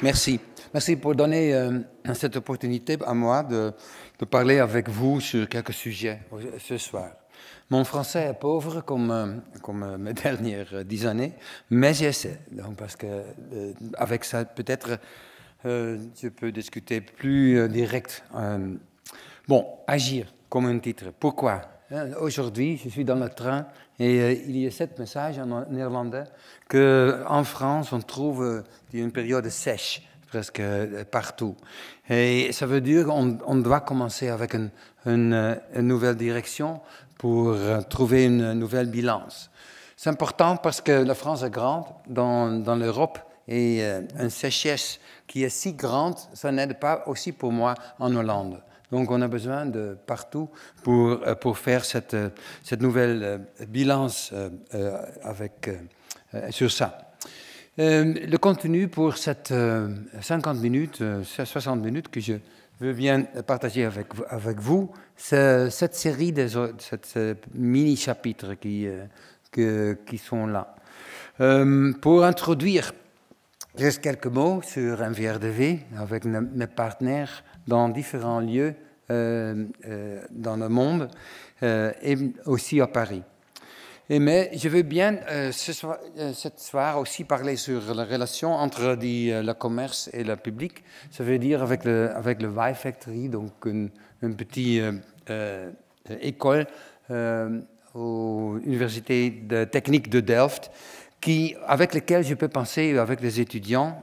Merci. Merci pour donner cette opportunité à moi de parler avec vous sur quelques sujets ce soir. Mon français est pauvre comme mes dernières 10 années, mais j'essaie. Donc, parce que avec ça, peut-être, je peux discuter plus direct. Bon, agir comme un titre. Pourquoi? Aujourd'hui, je suis dans le train et il y a ce message en néerlandais qu'en France, on trouve une période sèche presque partout. Et ça veut dire qu'on doit commencer avec une nouvelle direction pour trouver une nouvelle balance. C'est important parce que la France est grande dans l'Europe et une sécheresse qui est si grande, ça n'aide pas aussi pour moi en Hollande. Donc, on a besoin de partout pour faire cette nouvelle balance sur ça. Le contenu pour cette 50 minutes, 60 minutes que je veux bien partager avec vous, c'est cette série cette mini-chapitres qui sont là. Pour introduire juste quelques mots sur MVRDV avec mes partenaires dans différents lieux dans le monde et aussi à Paris. Mais je veux bien ce soir aussi parler sur la relation entre le commerce et le public. Ça veut dire avec le Why Factory, donc une petite école aux universités techniques de Delft, avec lesquelles je peux penser avec les étudiants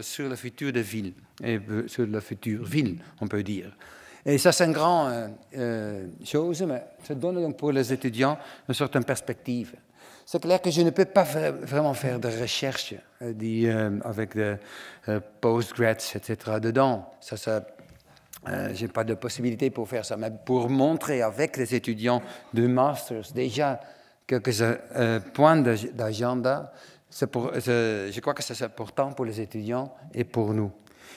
sur le futur de ville, et sur la future ville, on peut dire. Et ça, c'est une grande chose, mais ça donne donc pour les étudiants une certaine perspective. C'est clair que je ne peux pas vraiment faire de recherche avec des postgrads, etc. dedans. Je n'ai pas de possibilité pour faire ça, mais pour montrer avec les étudiants de masters déjà quelques points d'agenda, je crois que c'est important pour les étudiants et pour nous.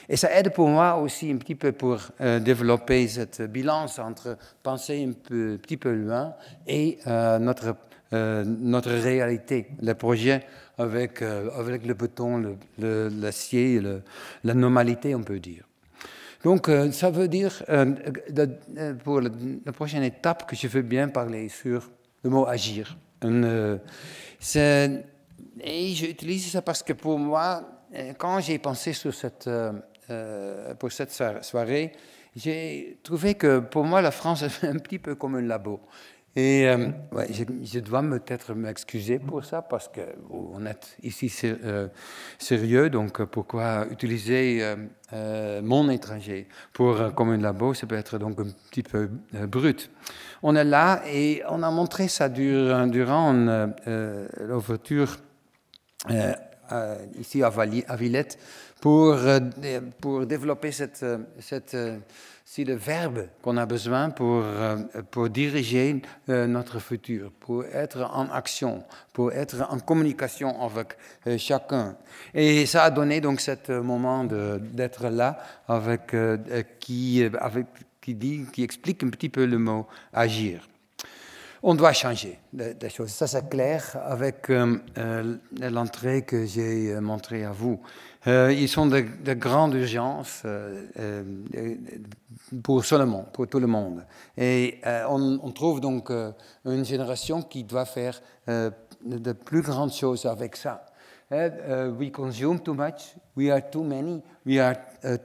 Et ça aide pour moi aussi un petit peu pour développer cette balance entre penser un petit peu loin et notre réalité, le projet avec le béton, l'acier, la normalité, on peut dire. Donc, ça veut dire, pour la prochaine étape, que je veux bien parler sur le mot agir. Et j'utilise ça parce que pour moi, quand j'ai pensé sur pour cette soirée, j'ai trouvé que pour moi, la France est un petit peu comme un labo. Et ouais, je dois peut-être m'excuser pour ça parce qu'on est ici sérieux, donc pourquoi utiliser mon étranger comme un labo, ça peut être donc un petit peu brut. On est là et on a montré ça durant l'ouverture ici à Villette pour développer le verbe qu'on a besoin pour diriger notre futur, pour être en action, pour être en communication avec chacun. Et ça a donné donc ce moment d'être là qui explique un petit peu le mot agir. On doit changer des choses. Ça, c'est clair avec l'entrée que j'ai montrée à vous. Ils sont de grandes urgences pour tout le monde. Et on trouve donc une génération qui doit faire de plus grandes choses avec ça. We consume too much, we are too many, we are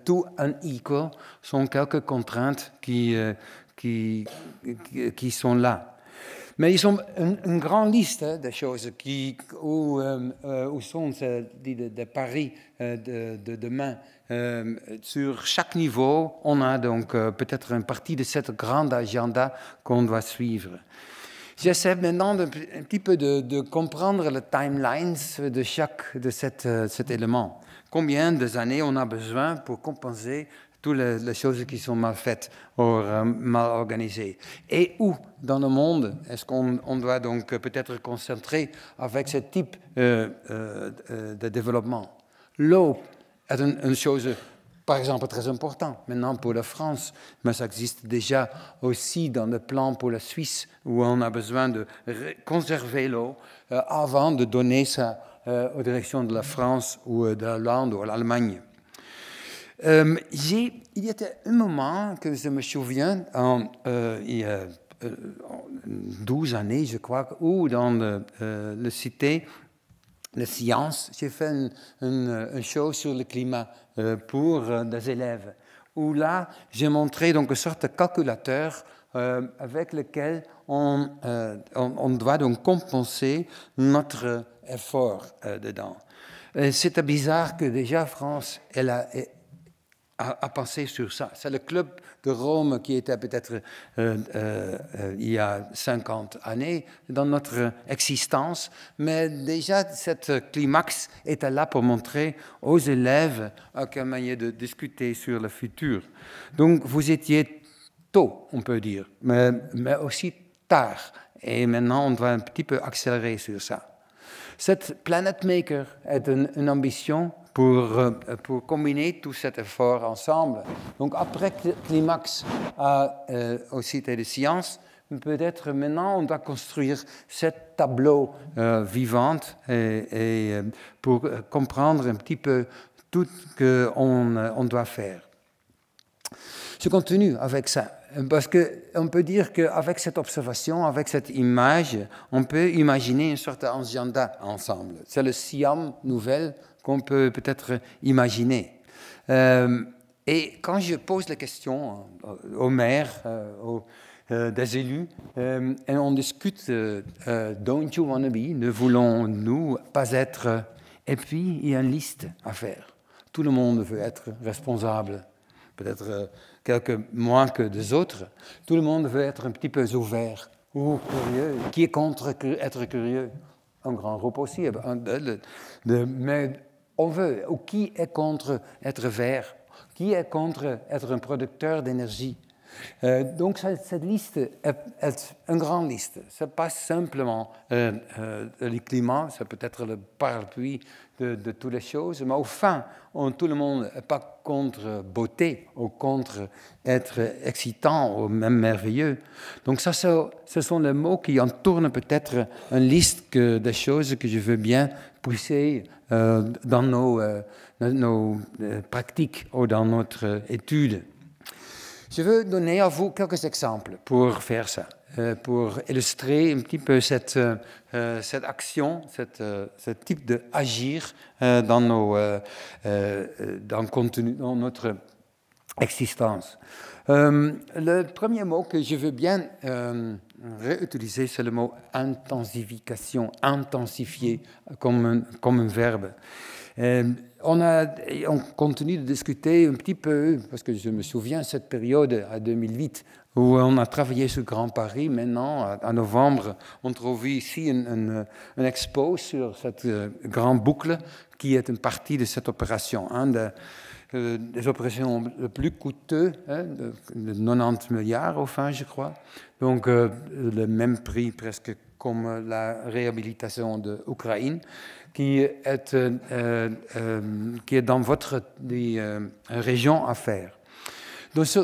too unequal, sont quelques contraintes qui sont là. Mais ils ont une grande liste de choses où sont des paris de demain. Sur chaque niveau, on a donc peut-être une partie de cette grande agenda qu'on doit suivre. J'essaie maintenant un petit peu de comprendre les timelines de cet élément. Combien d'années on a besoin pour compenser toutes les choses qui sont mal faites ou mal organisées. Et où dans le monde est-ce qu'on doit donc peut-être concentrer avec ce type de développement? L'eau est une chose, par exemple, très importante maintenant pour la France, mais ça existe déjà aussi dans le plan pour la Suisse, où on a besoin de conserver l'eau avant de donner ça aux directions de la France ou de l'Hollande ou de l'Allemagne. Il y a un moment que je me souviens, il y a 12 années, je crois, où dans le cité, la science, j'ai fait une show sur le climat pour des élèves, où là, j'ai montré donc une sorte de calculateur avec lequel on doit donc compenser notre effort dedans. C'était bizarre que déjà France, elle a pensé sur ça. C'est le club de Rome qui était peut-être il y a 50 années dans notre existence, mais déjà cette climax était là pour montrer aux élèves quelle manière de discuter sur le futur. Donc vous étiez tôt, on peut dire, mais aussi tard. Et maintenant, on doit un petit peu accélérer sur ça. Cette Planet Maker est une ambition pour combiner tout cet effort ensemble. Donc après Climax au Cité des Sciences, peut-être maintenant on doit construire ce tableau vivant et pour comprendre un petit peu tout ce qu'on doit faire. Je continue avec ça, parce qu'on peut dire qu'avec cette observation, avec cette image, on peut imaginer une sorte d'agenda ensemble. C'est le Siam nouvelle qu'on peut peut-être imaginer. Et quand je pose la question aux maires, des élus, et on discute don't you wanna be, ne voulons-nous pas être, et puis il y a une liste à faire. Tout le monde veut être responsable, peut-être quelques moins que des autres. Tout le monde veut être un petit peu ouvert ou curieux. Qui est contre être curieux? Un grand groupe aussi, mais on veut. Ou qui est contre être vert? Qui est contre être un producteur d'énergie? Donc cette liste est une grande liste. Ce n'est pas simplement le climat, c'est peut-être le parapluie de toutes les choses, mais au fin, tout le monde n'est pas contre beauté ou contre être excitant ou même merveilleux. Donc ça, ce sont les mots qui entourent peut-être une liste des choses que je veux bien pousser dans nos pratiques ou dans notre étude. Je veux donner à vous quelques exemples pour faire ça, pour illustrer un petit peu cette action, ce type d'agir dans notre existence. Le premier mot que je veux bien réutiliser, c'est le mot intensification, intensifier comme un verbe. On continue de discuter un petit peu, parce que je me souviens de cette période à 2008 où on a travaillé sur Grand Paris. Maintenant, en novembre, on trouve ici une expo sur cette grande boucle qui est une partie de cette opération. Des opérations les plus coûteuses, de 90 milliards au fin, je crois. Donc, le même prix presque comme la réhabilitation de l'Ukraine, qui est dans votre région à faire.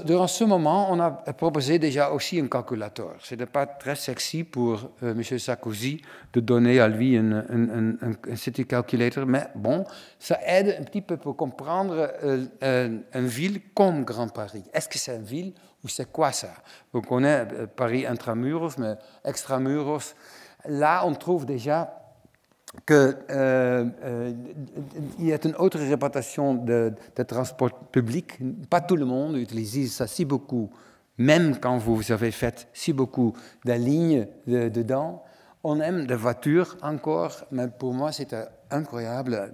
Durant ce moment, on a proposé déjà aussi un calculateur. Ce n'était pas très sexy pour M. Sarkozy de donner à lui un city calculator, mais bon, ça aide un petit peu pour comprendre une ville comme Grand Paris. Est-ce que c'est une ville ou c'est quoi ça? On connaît Paris intramuros, mais extramuros. Là, on trouve déjà qu'il y a une autre répartition de transport public. Pas tout le monde utilise ça si beaucoup, même quand vous avez fait si beaucoup de lignes dedans. On aime des voitures encore, mais pour moi, c'était incroyable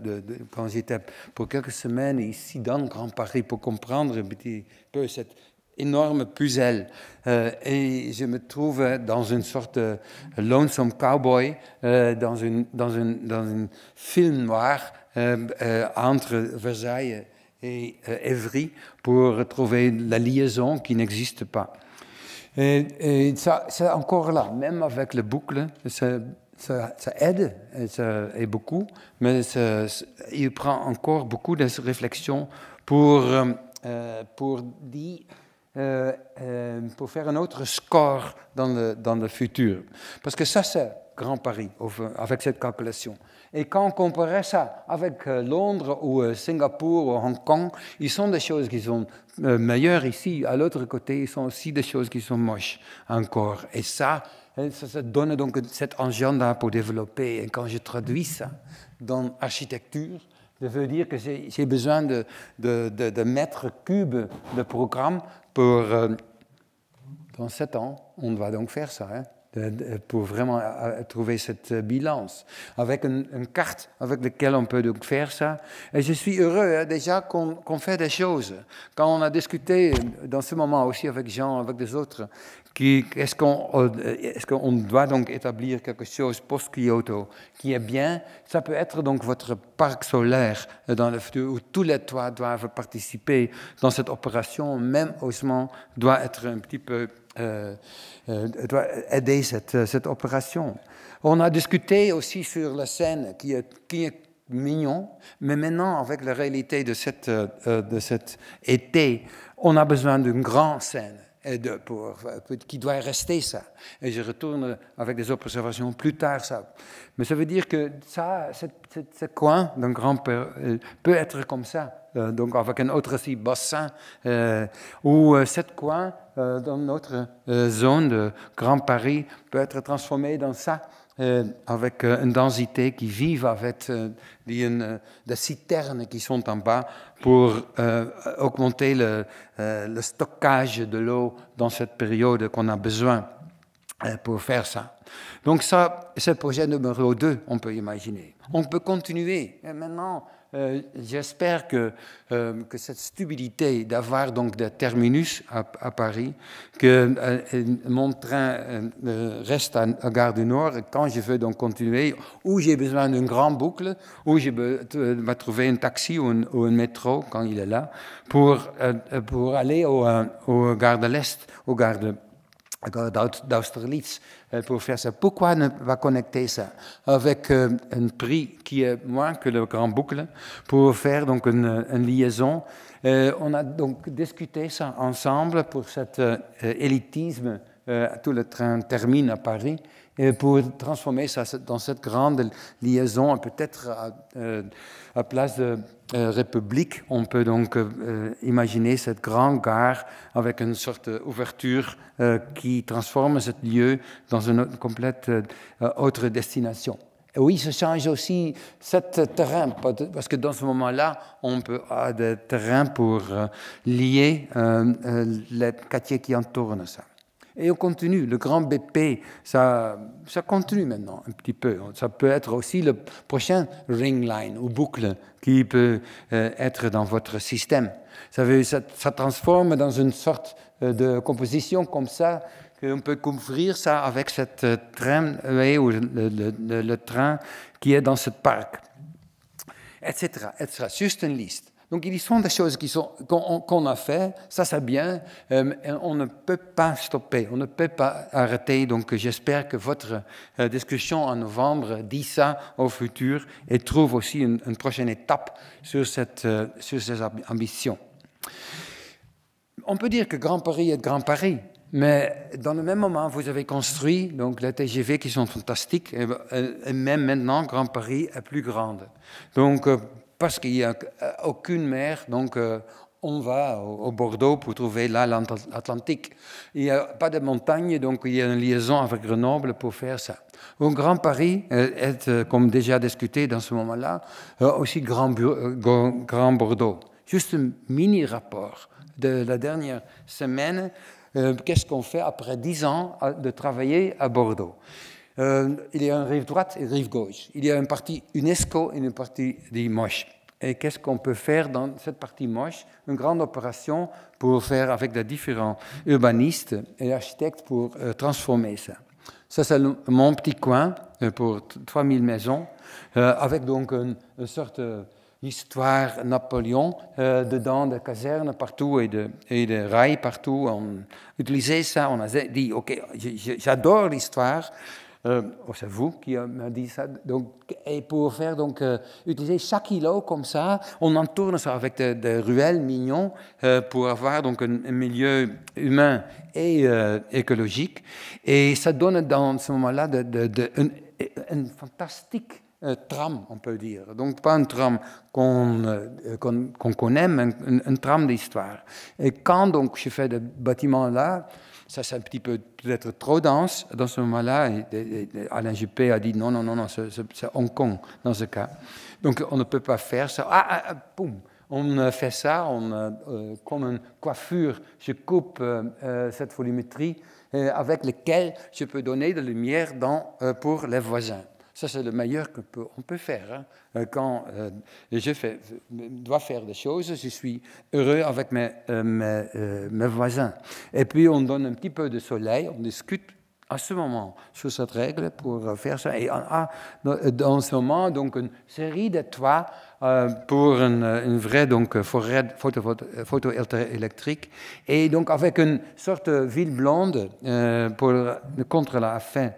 quand j'étais pour quelques semaines ici dans Grand Paris pour comprendre un petit peu cette énorme puzzle. Et je me trouve dans une sorte de Lonesome Cowboy, dans un film noir entre Versailles et Évry pour trouver la liaison qui n'existe pas. Et ça, c'est encore là, même avec les boucles, ça aide, et beaucoup, mais il prend encore beaucoup de réflexion pour faire un autre score dans le futur. Parce que ça, c'est Grand Paris, avec cette calculation. Et quand on comparait ça avec Londres ou Singapour ou Hong Kong, ils sont des choses qui sont meilleures ici. À l'autre côté, ils sont aussi des choses qui sont moches encore. Et ça donne donc cet agenda pour développer. Et quand je traduis ça dans architecture, ça veut dire que j'ai besoin de mètres cubes de programme pour... dans 7 ans, on va donc faire ça, hein, pour vraiment trouver cette balance, avec une carte avec laquelle on peut donc faire ça. Et je suis heureux hein, déjà qu'on fait des choses. Quand on a discuté dans ce moment aussi avec Jean, avec des autres, est-ce qu'on doit donc établir quelque chose post-Kyoto qui est bien? Ça peut être donc votre parc solaire dans le futur où tous les toits doivent participer dans cette opération, même Haussmann doit être un petit peu doit aider cette opération. On a discuté aussi sur la scène qui est mignon, mais maintenant avec la réalité de cet été, on a besoin d'une grande scène. Qui doit rester ça. Et je retourne avec des observations plus tard ça. Mais ça veut dire que ce coin d'un grand peut être comme ça. Donc avec un autre aussi bassin, ou cette coin dans notre zone de Grand Paris peut être transformé dans ça. Avec une densité qui vive avec des citernes qui sont en bas pour augmenter le stockage de l'eau dans cette période qu'on a besoin pour faire ça. Donc ça, c'est le projet numéro 2, on peut imaginer. On peut continuer. Et maintenant, j'espère que cette stabilité d'avoir donc des terminus à Paris, que mon train reste à Gare du Nord, et quand je veux donc continuer, où j'ai besoin d'une grande boucle, où je vais trouver un taxi ou un métro quand il est là, pour aller au Gare de l'Est, au Gare d'Austerlitz, pour faire ça. Pourquoi ne pas connecter ça avec un prix qui est moins que le grand boucle pour faire donc une liaison? On a donc discuté ça ensemble pour cet élitisme. Tout le train termine à Paris. Et pour transformer ça dans cette grande liaison, peut-être à place de République, on peut donc imaginer cette grande gare avec une sorte d'ouverture qui transforme ce lieu dans une complète autre destination. Et oui, ça change aussi ce terrain, parce que dans ce moment-là, on peut avoir des terrains pour lier les quartiers qui entourent ça. Et on continue, le grand BP, ça continue maintenant un petit peu. Ça peut être aussi le prochain ring line ou boucle qui peut être dans votre système. Ça transforme dans une sorte de composition comme ça, qu'on peut couvrir ça avec cette train ou le train qui est dans ce parc, etc., etc. Juste une liste. Donc, ils sont des choses qu'on a fait, ça c'est bien, on ne peut pas stopper, on ne peut pas arrêter. Donc, j'espère que votre discussion en novembre dit ça au futur et trouve aussi une prochaine étape sur ces ambitions. On peut dire que Grand Paris est Grand Paris, mais dans le même moment, vous avez construit donc, les TGV qui sont fantastiques, et même maintenant, Grand Paris est plus grande. Donc, parce qu'il n'y a aucune mer, donc on va au Bordeaux pour trouver l'Atlantique. Il n'y a pas de montagne, donc il y a une liaison avec Grenoble pour faire ça. Au Grand Paris est, comme déjà discuté dans ce moment-là, aussi Grand Bordeaux. Juste un mini-rapport de la dernière semaine. Qu'est-ce qu'on fait après 10 ans de travailler à Bordeaux? Il y a une rive droite et une rive gauche. Il y a une partie UNESCO et une partie dit moche. Et qu'est-ce qu'on peut faire dans cette partie moche? Une grande opération pour faire avec des différents urbanistes et architectes pour transformer ça. Ça, c'est mon petit coin pour 3000 maisons, avec donc une sorte histoire Napoléon, dedans des casernes partout et des rails partout. On utilisait ça, on a dit, ok, j'adore l'histoire. C'est vous qui m'a dit ça. Donc, et pour faire utiliser chaque îlot comme ça, on entourne ça avec des ruelles mignons pour avoir donc un milieu humain et écologique. Et ça donne dans ce moment-là une fantastique tram, on peut dire. Donc pas un tram qu'on connaît, mais un tram d'histoire. Et quand donc je fais des bâtiments là, ça c'est un petit peu peut-être trop dense dans ce moment-là. Et Alain Juppé a dit non, c'est Hong Kong dans ce cas. Donc on ne peut pas faire ça. Boum. On fait ça, comme une coiffure, je coupe cette volumétrie avec laquelle je peux donner de la lumière pour les voisins. Ça, c'est le meilleur qu'on peut faire. Hein. Quand je dois faire des choses, je suis heureux avec mes voisins. Et puis, on donne un petit peu de soleil, on discute à ce moment sur cette règle pour faire ça. Et on a dans ce moment donc une série de toits pour une vraie forêt photoélectrique et donc avec une sorte de ville blonde contre la fin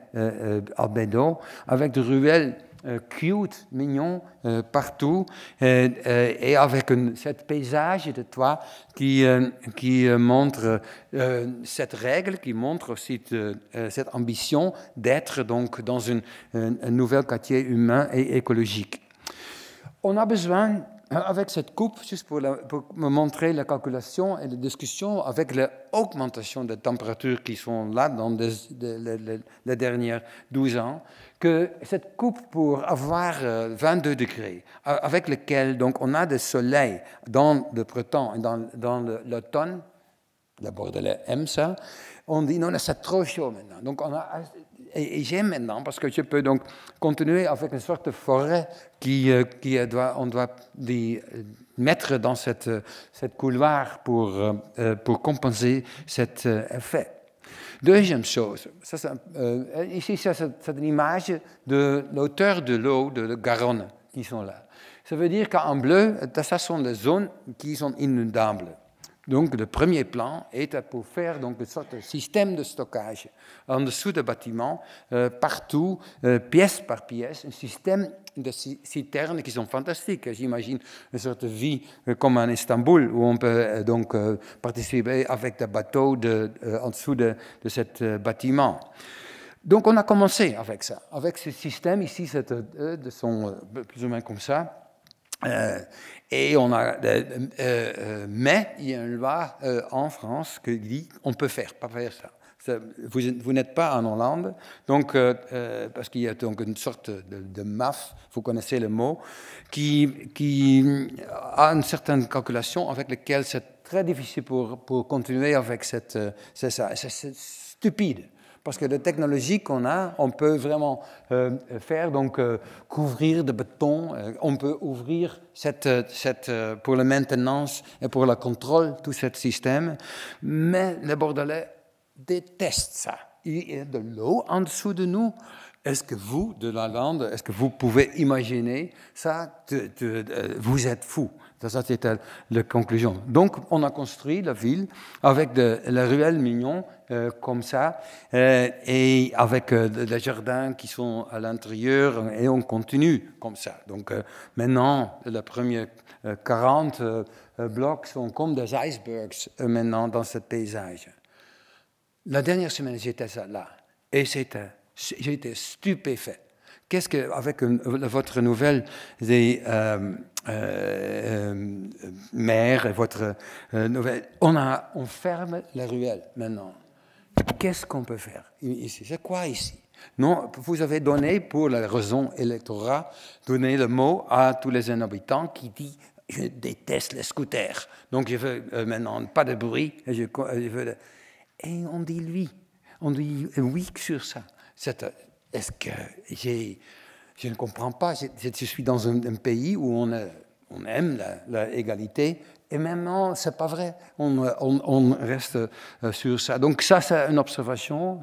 albédo avec des ruelles cute, mignon, partout, et avec cet paysage de toit qui montre cette règle, qui montre aussi cette ambition d'être donc dans un nouvel quartier humain et écologique. On a besoin, avec cette coupe, juste pour me montrer la calculation et la discussion avec l'augmentation des températures qui sont là dans les dernières 12 ans, que cette coupe pour avoir 22 degrés, avec lequel donc, on a du soleil dans le printemps et dans l'automne, le Bordelais aime ça, on dit non, c'est trop chaud maintenant. Donc et j'aime maintenant parce que je peux donc continuer avec une sorte de forêt on doit mettre dans cette couloir pour compenser cet effet. Deuxième chose, ici c'est une image de l'auteur de l'eau de Garonne qui sont là. Ça veut dire qu'en bleu, ça sont des zones qui sont inondables. Donc, le premier plan est pour faire donc, une sorte de système de stockage en dessous des bâtiments, partout, pièce par pièce, un système de citernes qui sont fantastiques. J'imagine une sorte de vie comme en Istanbul, où on peut donc participer avec des bateaux en dessous de ce bâtiment. Donc, on a commencé avec ça, avec ce système. Ici, de sont plus ou moins comme ça. Et on a, mais il y a une loi en France qui dit qu'on peut pas faire ça. Vous n'êtes pas en Hollande, donc, parce qu'il y a donc une sorte de MAF, vous connaissez le mot, qui a une certaine calculation avec laquelle c'est très difficile pour continuer avec c'est stupide. Parce que la technologie qu'on a, on peut vraiment faire, donc couvrir de béton, on peut ouvrir pour la maintenance et pour le contrôle, tout ce système. Mais les Bordelais détestent ça. Il y a de l'eau en dessous de nous. Est-ce que vous, de la Lande, est-ce que vous pouvez imaginer ça? Vous êtes fous. Ça, c'était la conclusion. Donc, on a construit la ville avec la ruelle mignon, comme ça, et avec des jardins qui sont à l'intérieur, et on continue comme ça. Donc, maintenant, les premiers 40 blocs sont comme des icebergs maintenant dans ce paysage. La dernière semaine, j'étais là, et j'étais stupéfait. Qu'est-ce que, avec votre nouvelle des maire et votre nouvelle, on ferme la ruelle maintenant. Qu'est-ce qu'on peut faire ici? C'est quoi ici? Non, vous avez donné, pour la raison électorale, donné le mot à tous les habitants qui dit « je déteste les scooters, donc je veux maintenant pas de bruit, et et on dit oui sur ça. Est-ce que je ne comprends pas, je suis dans un pays où on a on aime l'égalité, et maintenant, ce n'est pas vrai. On reste sur ça. Donc ça, c'est une observation.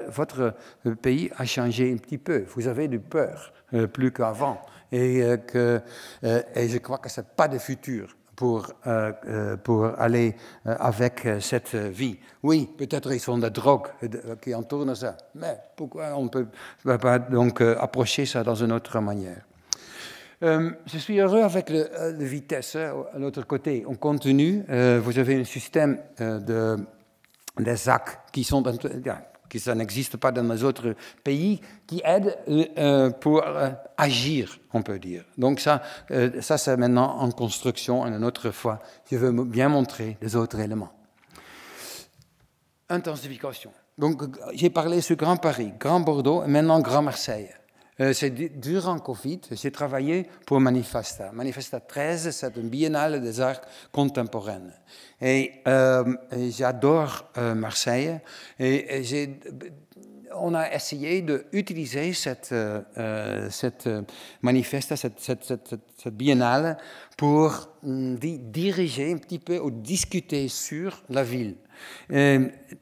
Votre pays a changé un petit peu. Vous avez du peur, plus qu'avant. Et je crois que ce n'est pas de futur pour aller avec cette vie. Oui, peut-être ils sont de drogue qui entourent ça, mais pourquoi on ne peut pas donc approcher ça dans une autre manière? Je suis heureux avec la vitesse. À l'autre côté, on continue. Vous avez un système des ZAC qui sont... que ça n'existe pas dans les autres pays, qui aident pour agir, on peut dire. Donc ça c'est maintenant en construction, et une autre fois, je veux bien montrer les autres éléments. Intensification. Donc j'ai parlé sur Grand Paris, Grand Bordeaux, et maintenant Grand Marseille. C'est durant Covid, j'ai travaillé pour Manifesta. Manifesta 13, c'est une biennale des arts contemporains. Et j'adore Marseille. Et on a essayé d'utiliser cette Manifesta, cette biennale, pour diriger un petit peu ou discuter sur la ville.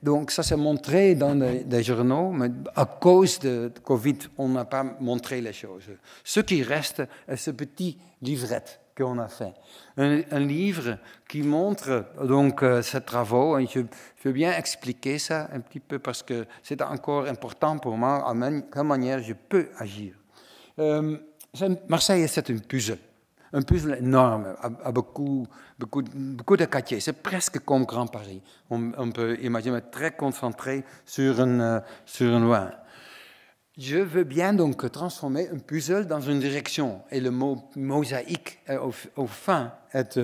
Donc ça s'est montré dans les journaux, mais à cause de Covid, on n'a pas montré les choses. Ce qui reste est ce petit livret qu'on a fait. Un livre qui montre donc ces travaux, et je veux bien expliquer ça un petit peu parce que c'est encore important pour moi, à quelle manière je peux agir. Marseille, c'est un puzzle. Un puzzle énorme, à beaucoup de quartiers. C'est presque comme Grand Paris. On peut imaginer très concentré sur un loin. Je veux bien donc transformer un puzzle dans une direction. Et le mot mosaïque, au fin, est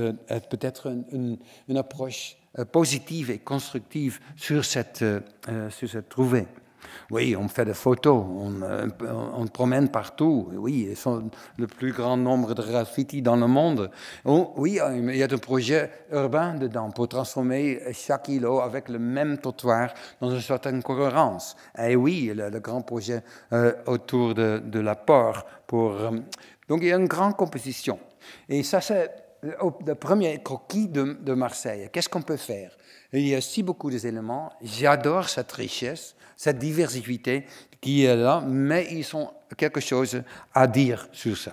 peut-être une approche positive et constructive sur cette trouvée. Oui, on fait des photos, on promène partout. Oui, ils sont le plus grand nombre de graffitis dans le monde. Oui, il y a des projets urbains dedans pour transformer chaque îlot avec le même trottoir dans une certaine cohérence. Et oui, le grand projet autour de la port. Donc, il y a une grande composition. Et ça, c'est le premier croquis de Marseille. Qu'est-ce qu'on peut faire? Il y a si beaucoup d'éléments. J'adore cette richesse, cette diversité qui est là, mais ils ont quelque chose à dire sur ça.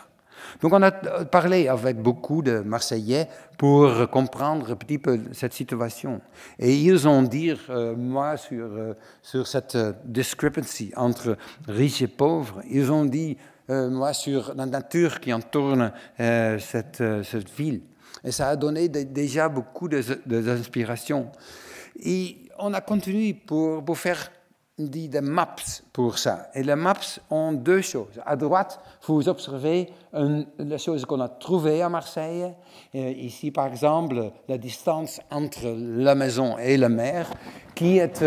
Donc on a parlé avec beaucoup de Marseillais pour comprendre un petit peu cette situation. Et ils ont dit, moi, sur cette discrepancy entre riches et pauvres, ils ont dit, moi, sur la nature qui entoure cette ville. Et ça a donné déjà beaucoup d'inspiration. Et on a continué pour faire des maps pour ça. Et les maps ont deux choses. À droite, vous observez les choses qu'on a trouvées à Marseille. Ici, par exemple, la distance entre la maison et la mer, qui est,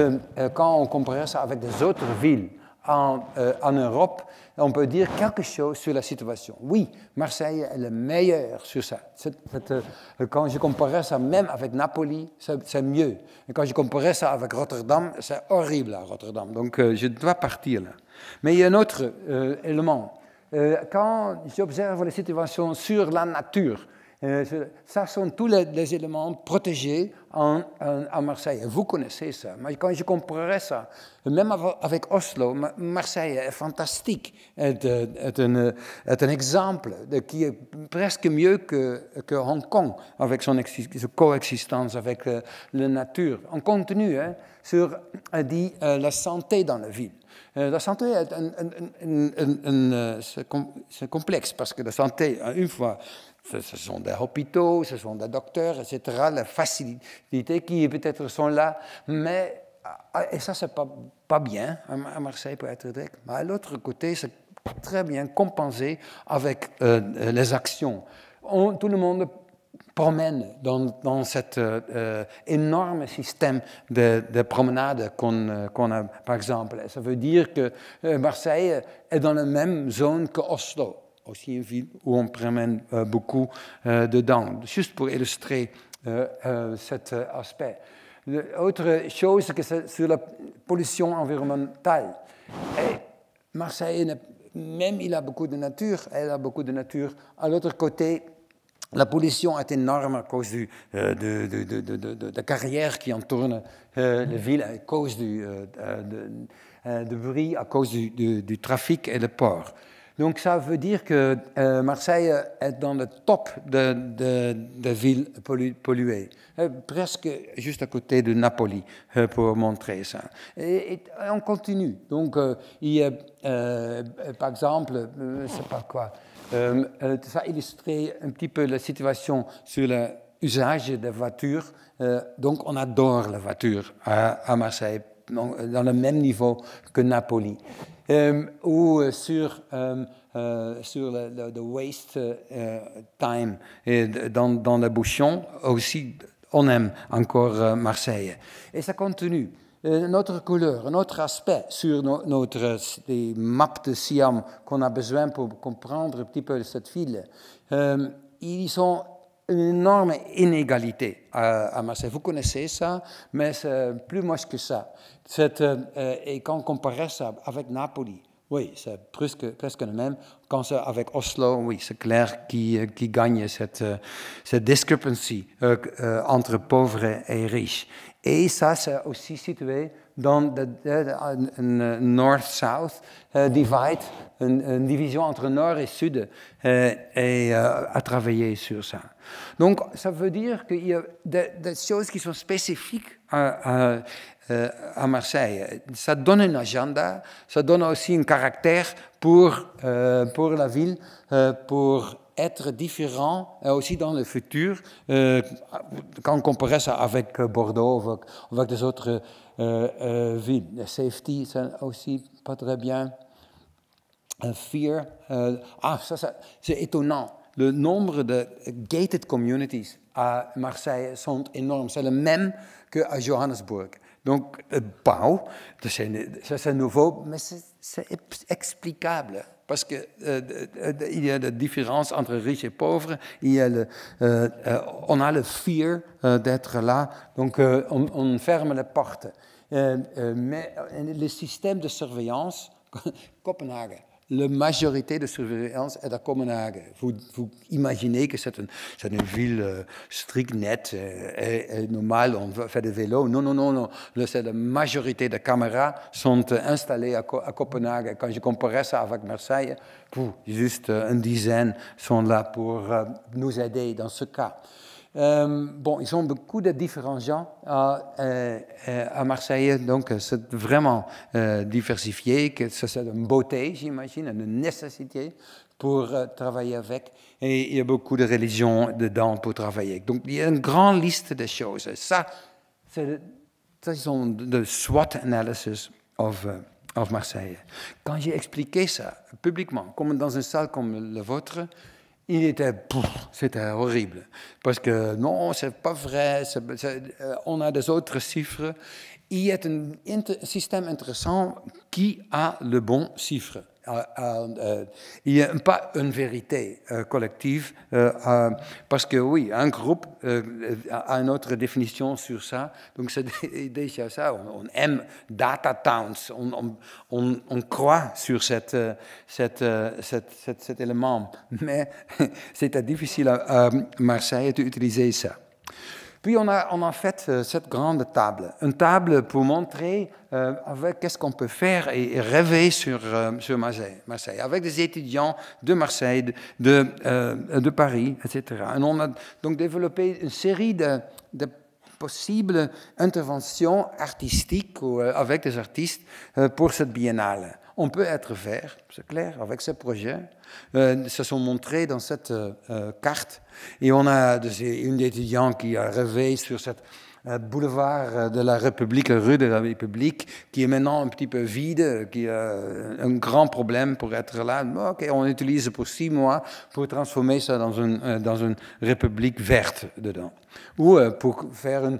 quand on compare ça avec des autres villes en Europe, on peut dire quelque chose sur la situation. Oui, Marseille est le meilleur sur ça. Quand je comparais ça même avec Napoli, c'est mieux. Et quand je comparais ça avec Rotterdam, c'est horrible à Rotterdam. Donc, je dois partir là. Mais il y a un autre élément. Quand j'observe les situations sur la nature, ça sont tous les éléments protégés à Marseille. Vous connaissez ça. Mais quand je comparais ça, même avec Oslo, Marseille est fantastique, est un exemple qui est presque mieux que Hong Kong, avec son coexistence avec la nature. On continue sur la santé dans la ville. La santé c'est complexe parce que la santé, une fois, ce sont des hôpitaux, ce sont des docteurs, etc. Les facilités qui peut-être sont là, mais et ça c'est pas bien à Marseille pour être direct. Mais à l'autre côté, c'est très bien compensé avec les actions. Tout le monde promène dans cet énorme système de promenade qu'on a, par exemple. Ça veut dire que Marseille est dans la même zone que Oslo, aussi une ville où on promène beaucoup dedans, juste pour illustrer cet aspect. Autre chose, que c'est sur la pollution environnementale. Et Marseille, même il a beaucoup de nature, elle a beaucoup de nature. À l'autre côté, La pollution est énorme à cause de carrières qui entourent la ville, à cause du bruit, à cause du trafic et du port. Donc ça veut dire que Marseille est dans le top de villes polluées, presque juste à côté de Napoli, pour montrer ça. Et on continue. Donc il y a, par exemple, je ne sais pas quoi, ça illustrait un petit peu la situation sur l'usage des voitures. Donc on adore la voiture à Marseille, dans le même niveau que Napoli. Ou sur le waste time et dans les bouchons aussi, on aime encore Marseille. Et ça continue. Notre couleur, un autre aspect sur les maps de Siam qu'on a besoin pour comprendre un petit peu cette ville. Ils ont une énorme inégalité à Marseille. Vous connaissez ça, mais c'est plus moche que ça. Et quand on compare ça avec Napoli, oui, c'est presque le même. Quand c'est avec Oslo, oui, c'est clair qui gagne cette discrepancy entre pauvres et riches. Et ça, c'est aussi situé dans un North-South divide, une division entre Nord et Sud, et à travailler sur ça. Donc, ça veut dire qu'il y a des choses qui sont spécifiques à Marseille. Ça donne un agenda, ça donne aussi un caractère pour la ville, pour être différent aussi dans le futur, quand on compare ça avec Bordeaux, avec des autres villes. La safety, c'est aussi pas très bien. Fear, ça, c'est étonnant. Le nombre de gated communities à Marseille sont énormes. C'est le même qu'à Johannesburg. Donc, Pau, c'est nouveau, mais c'est explicable. Parce qu'il y a des différences entre riches et pauvres. On a le fear d'être là, donc on ferme les portes. Mais le système de surveillance, Copenhague, la majorité de surveillance est à Copenhague. Vous imaginez que c'est une ville stricte, nette et normale, on fait des vélos. Non. La majorité des caméras sont installées à Copenhague. Quand je compare ça avec Marseille, juste une dizaine sont là pour nous aider dans ce cas. Ils ont beaucoup de différents gens à Marseille, donc c'est vraiment diversifié, que c'est une beauté, j'imagine, une nécessité pour travailler avec, et il y a beaucoup de religions dedans pour travailler. Donc il y a une grande liste de choses. Ça sont de SWOT analysis of Marseille. Quand j'ai expliqué ça publiquement, comme dans une salle comme la vôtre, c'était horrible. Parce que non, c'est pas vrai, on a des autres chiffres. Il y a un système intéressant qui a le bon chiffre. Il n'y a pas une vérité collective, parce que oui, un groupe a une autre définition sur ça. Donc c'est déjà ça, on aime data towns, on croit sur cet élément, mais c'était difficile à Marseille d'utiliser ça. Puis on a fait cette grande table, une table pour montrer avec qu'est-ce qu'on peut faire et rêver sur Marseille, avec des étudiants de Marseille, de Paris, etc. Et on a donc développé une série de possibles interventions artistiques ou avec des artistes pour cette biennale. On peut être vert, c'est clair, avec ce projet. Se sont montrés dans cette carte. Et on a une étudiante qui a rêvé sur cette boulevard de la République, rue de la République, qui est maintenant un petit peu vide, qui a un grand problème pour être là. Ok, on utilise pour 6 mois pour transformer ça dans une République verte dedans. Ou pour faire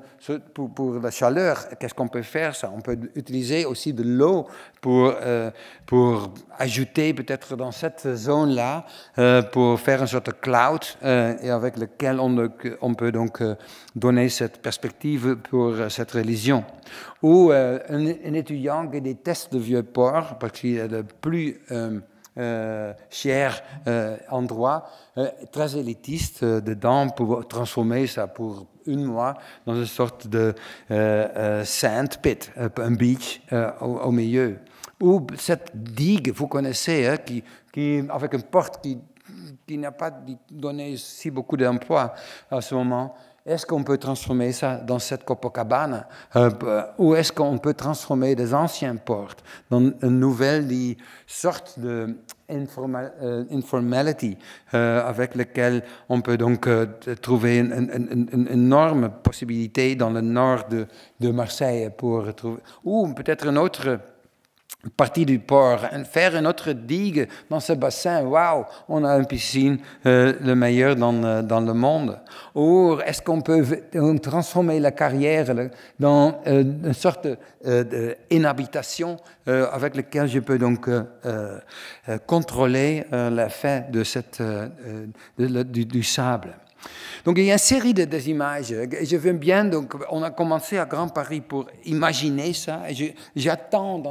pour la chaleur, qu'est-ce qu'on peut faire ça? On peut utiliser aussi de l'eau pour ajouter peut-être dans cette zone-là, pour faire une sorte de cloud et avec lequel on peut donc donner cette perspective pour cette religion. Ou un étudiant qui déteste le vieux port parce qu'il est le plus cher endroit, très élitiste dedans, pour transformer ça pour une mois dans une sorte de sand pit, un beach au milieu. Ou cette digue, vous connaissez, hein, qui, avec une porte qui n'a pas donné si beaucoup d'emplois à ce moment. Est-ce qu'on peut transformer ça dans cette Copacabana ou est-ce qu'on peut transformer des anciennes portes dans une nouvelle sorte de informality avec laquelle on peut donc trouver une énorme possibilité dans le nord de Marseille pour trouver, ou peut-être une autre partie du port, faire une autre digue dans ce bassin. Waouh, on a une piscine le meilleur dans le monde. Ou est-ce qu'on peut transformer la carrière dans une sorte d'inhabitation avec laquelle je peux donc contrôler l'effet du sable. Donc il y a une série de images. Je veux bien, donc on a commencé à Grand Paris pour imaginer ça. Et j'attends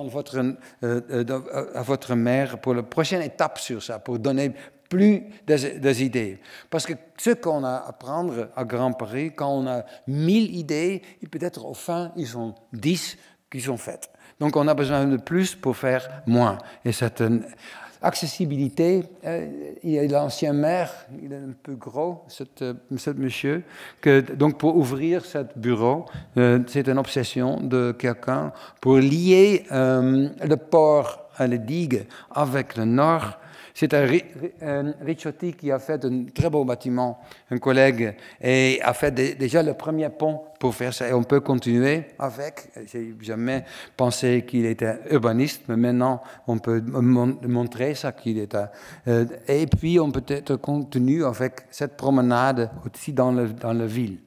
à votre mère pour la prochaine étape sur ça, pour donner plus des idées. Parce que ce qu'on a à prendre à Grand Paris, quand on a 1000 idées, et peut-être au fin, ils sont 10 qui sont faites. Donc on a besoin de plus pour faire moins. Et c'est une accessibilité, il y a l'ancien maire, il est un peu gros, ce monsieur, donc pour ouvrir ce bureau, c'est une obsession de quelqu'un pour lier le port à la digue avec le nord. C'est un Ricciotti qui a fait un très beau bâtiment, un collègue, et a fait déjà le premier pont pour faire ça. Et on peut continuer avec. J'ai jamais pensé qu'il était urbaniste, mais maintenant on peut montrer ça qu'il était. Et puis on peut être continuer avec cette promenade aussi dans la ville.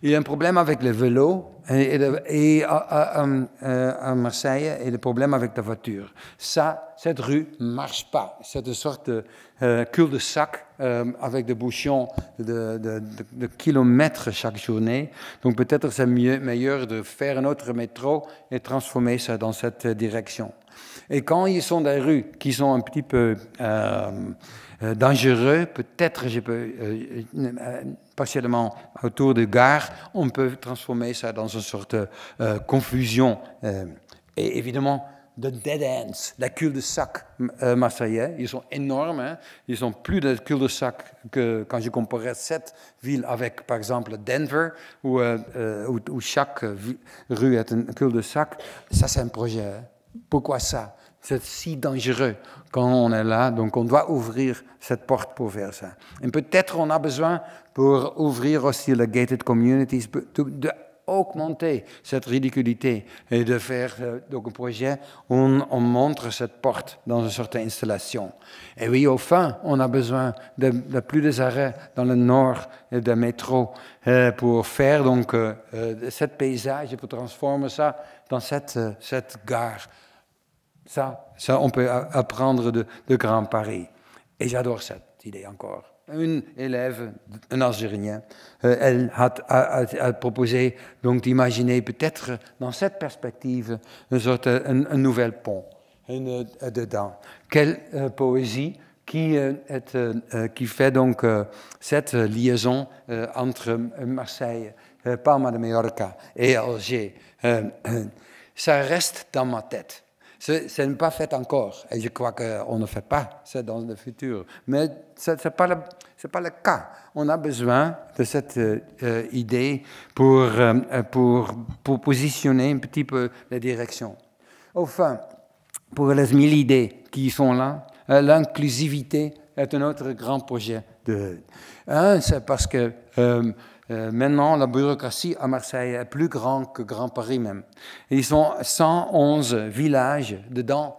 Il y a un problème avec le vélo et à Marseille et le problème avec la voiture. Cette rue ne marche pas. C'est une sorte de cul-de-sac avec des bouchons de kilomètres chaque journée. Donc peut-être c'est meilleur de faire un autre métro et transformer ça dans cette direction. Et quand ils sont des rues qui sont un petit peu dangereux, peut-être je peux partiellement autour de gare, on peut transformer ça dans une sorte de confusion. Et évidemment, de dead ends, la cul-de-sac marseillais, ils sont énormes, hein? Ils sont plus de cul-de-sac que quand je comparais cette ville avec, par exemple, Denver, où chaque rue est un cul-de-sac. Ça, c'est un projet. Hein? Pourquoi ça? C'est si dangereux quand on est là, donc on doit ouvrir cette porte pour faire ça. Et peut-être on a besoin pour ouvrir aussi les gated communities, d'augmenter cette ridiculité et de faire donc un projet où on montre cette porte dans une sorte d'installation. Et oui, au fin, on a besoin de plus des arrêts dans le nord et de métro pour faire donc cet paysage et pour transformer ça dans cette gare. Ça, on peut apprendre de Grand Paris. Et j'adore cette idée encore. Une élève, un Algérien, elle a proposé donc d'imaginer peut-être dans cette perspective un nouvel pont dedans. Quelle poésie qui fait donc cette liaison entre Marseille, Palma de Mallorca et Alger. Ça reste dans ma tête. Ce n'est pas fait encore, et je crois qu'on ne fait pas ça dans le futur. Mais ce n'est pas le cas. On a besoin de cette idée pour positionner un petit peu la direction. Enfin, pour les 1000 idées qui sont là, l'inclusivité est un autre grand projet. C'est parce que maintenant, la bureaucratie à Marseille est plus grande que Grand Paris même. Ils sont 111 villages dedans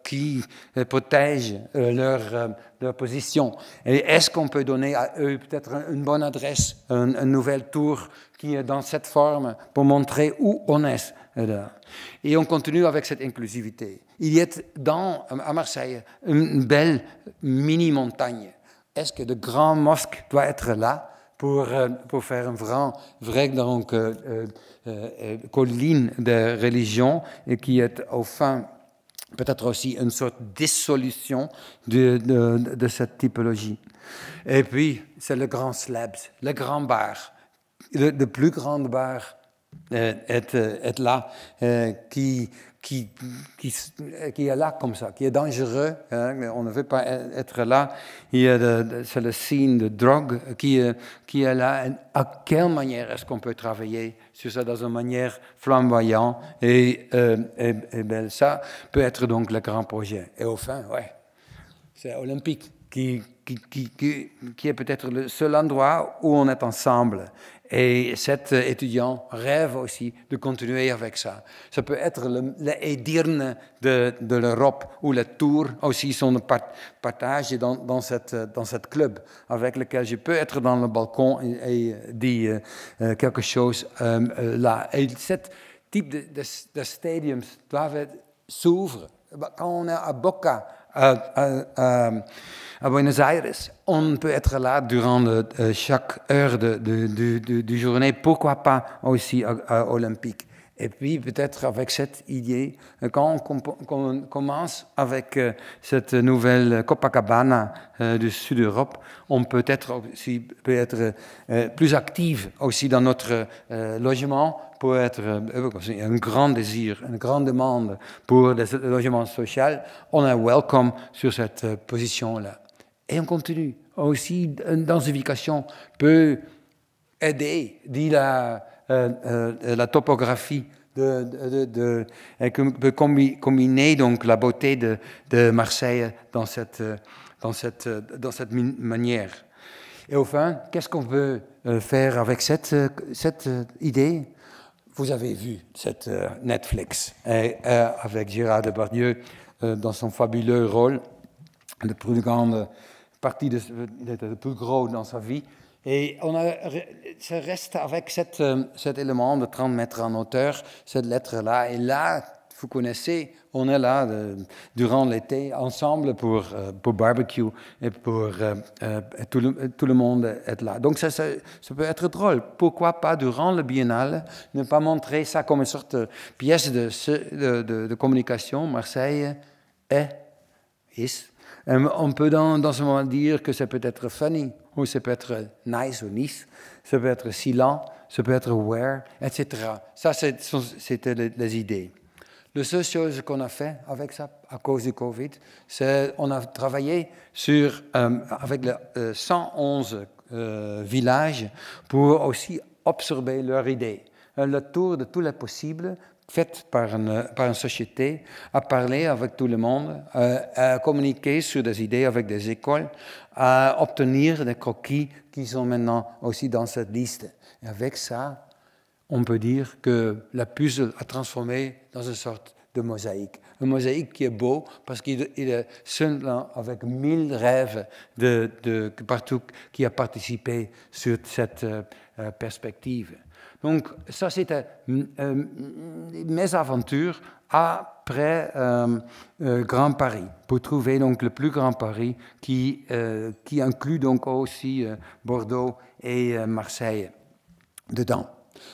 qui protègent leur position. Et est-ce qu'on peut donner à eux peut-être une bonne adresse, une nouvelle tour qui est dans cette forme pour montrer où on est là. Et on continue avec cette inclusivité. Il y a à Marseille une belle mini-montagne. Est-ce que de grands mosques doivent être là pour faire une vraie colline de religion et qui est au fin peut-être aussi une sorte de dissolution de cette typologie. Et puis, c'est le grand slabs, le grand bar, le plus grand bar est là, qui est là comme ça, qui est dangereux. Hein, on ne veut pas être là. C'est le signe de drogue qui est là. À quelle manière est-ce qu'on peut travailler sur ça dans une manière flamboyante et belle? Ça peut être donc le grand projet. Et au fin, ouais, c'est olympique qui est peut-être le seul endroit où on est ensemble. Et cet étudiant rêve aussi de continuer avec ça. Ça peut être l'Edirne de l'Europe, ou le Tour aussi sont partagés dans cette club avec lequel je peux être dans le balcon et dire quelque chose là. Et ce type de stadiums doivent s'ouvrir. Quand on est à Boca, à Buenos Aires, on peut être là durant chaque heure de journée, pourquoi pas aussi à Olympique. Et puis peut-être avec cette idée, quand on commence avec cette nouvelle Copacabana du Sud-Europe, on peut être plus actif aussi dans notre logement, pour être un grand désir, une grande demande pour le logement social. On est welcome sur cette position-là. Et on continue. Aussi, une densification peut aider, dit la topographie, peut combiner donc la beauté de Marseille dans cette manière. Et enfin, qu'est-ce qu'on peut faire avec cette idée? Vous avez vu cette Netflix avec Gérard Depardieu dans son fabuleux rôle, la plus grande partie le plus gros dans sa vie. Et ça reste avec cet élément de 30 mètres en hauteur, cette lettre-là. Et là, vous connaissez, on est là durant l'été ensemble pour barbecue et pour tout le monde est là. Donc ça peut être drôle. Pourquoi pas durant le biennale ne pas montrer ça comme une sorte de pièce de communication. Marseille is. On peut dans ce moment dire que ça peut être funny, ou ça peut être nice ou nice, ça peut être silent, ça peut être where, etc. Ça, c'était les idées. La seule chose qu'on a fait avec ça, à cause du Covid, c'est qu'on a travaillé avec les 111 villages pour aussi absorber leurs idées. Le tour de tous les possibles, fait par une société, à parler avec tout le monde, à communiquer sur des idées avec des écoles, à obtenir des croquis qui sont maintenant aussi dans cette liste. Et avec ça, on peut dire que la puzzle a transformé dans une sorte de mosaïque. Un mosaïque qui est beau parce qu'il est seul avec 1000 rêves partout qui a participé sur cette perspective. Donc ça, c'était mes aventures après Grand Paris, pour trouver donc le plus grand Paris qui inclut donc aussi Bordeaux et Marseille dedans.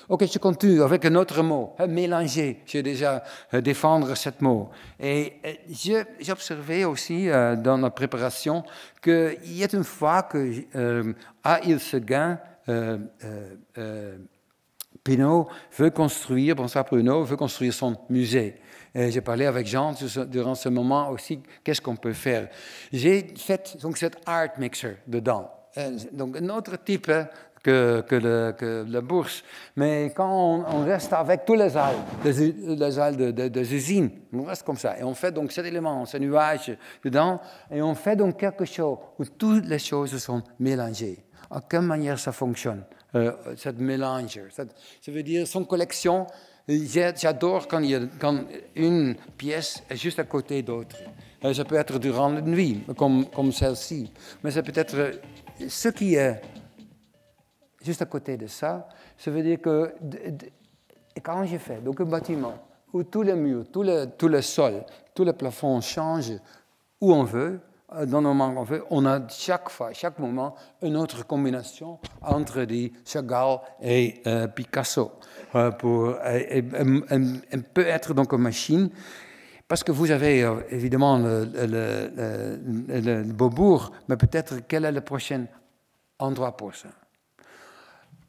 Ok, je continue avec un autre mot, mélanger. J'ai déjà défendre ce mot. Et j'ai observé aussi dans la préparation qu'il y a une fois qu'à Ile-Seguin, Pinault veut construire, François Pinault veut construire son musée. J'ai parlé avec Jean durant ce moment aussi, qu'est-ce qu'on peut faire. J'ai fait donc cet art mixer dedans. Donc un autre type que la bourse. Mais quand on reste avec tous les halles des usines, on reste comme ça. Et on fait donc cet élément, ce nuage dedans, et on fait donc quelque chose où toutes les choses sont mélangées. À quelle manière ça fonctionne, cette mélange? Ça veut dire son collection. J'adore quand une pièce est juste à côté d'autre. Ça peut être durant la nuit, comme celle-ci. Mais ça peut être ce qui est juste à côté de ça. Ça veut dire que quand j'ai fait donc un bâtiment où tous les murs, tout le sol, tout le plafond change où on veut, dans le moment qu'on veut, on a chaque moment, une autre combinaison entre Chagall et Picasso. Elle peut être donc une machine. Parce que vous avez évidemment le Beaubourg, mais peut-être quel est le prochain endroit pour ça?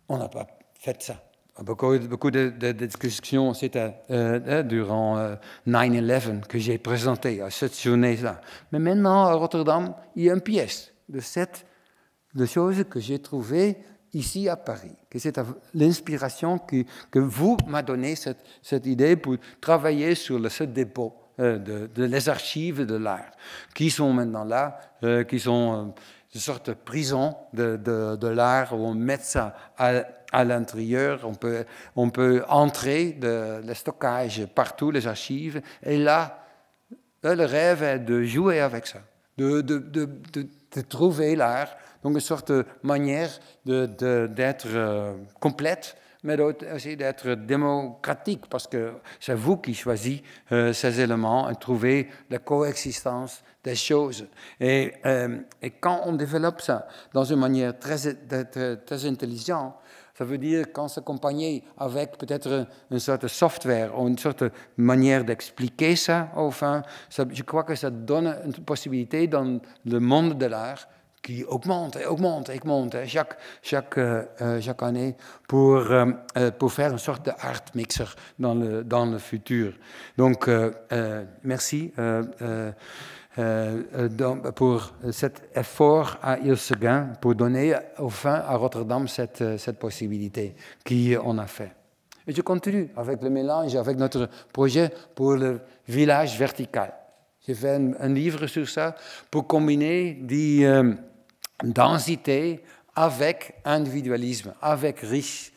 On n'a pas fait ça. Beaucoup de discussions, c'était durant 9/11 que j'ai présenté à cette journée-là. Mais maintenant, à Rotterdam, il y a une pièce de choses que j'ai trouvées ici à Paris. Que c'est l'inspiration que vous m'a donné cette idée pour travailler sur ce dépôt les archives de l'art, qui sont maintenant là, qui sont une sorte de prison de l'art où on met ça à l'intérieur, on peut entrer le stockage partout, les archives, et là, le rêve est de jouer avec ça, de trouver l'art, donc une sorte de manière d'être complète, mais aussi d'être démocratique, parce que c'est vous qui choisissez ces éléments et trouvez la coexistence des choses. Et quand on développe ça dans une manière très intelligente, ça veut dire quand c'est accompagné avec peut-être une sorte de software ou une sorte de manière d'expliquer ça, enfin, je crois que ça donne une possibilité dans le monde de l'art qui augmente chaque année pour faire une sorte de art mixer dans le futur. Donc, merci pour cet effort à Ilseguin pour donner enfin à Rotterdam cette possibilité qu'on a fait. Et je continue avec le mélange, avec notre projet pour le village vertical. J'ai fait un livre sur ça pour combiner des densité avec individualisme, avec richesse,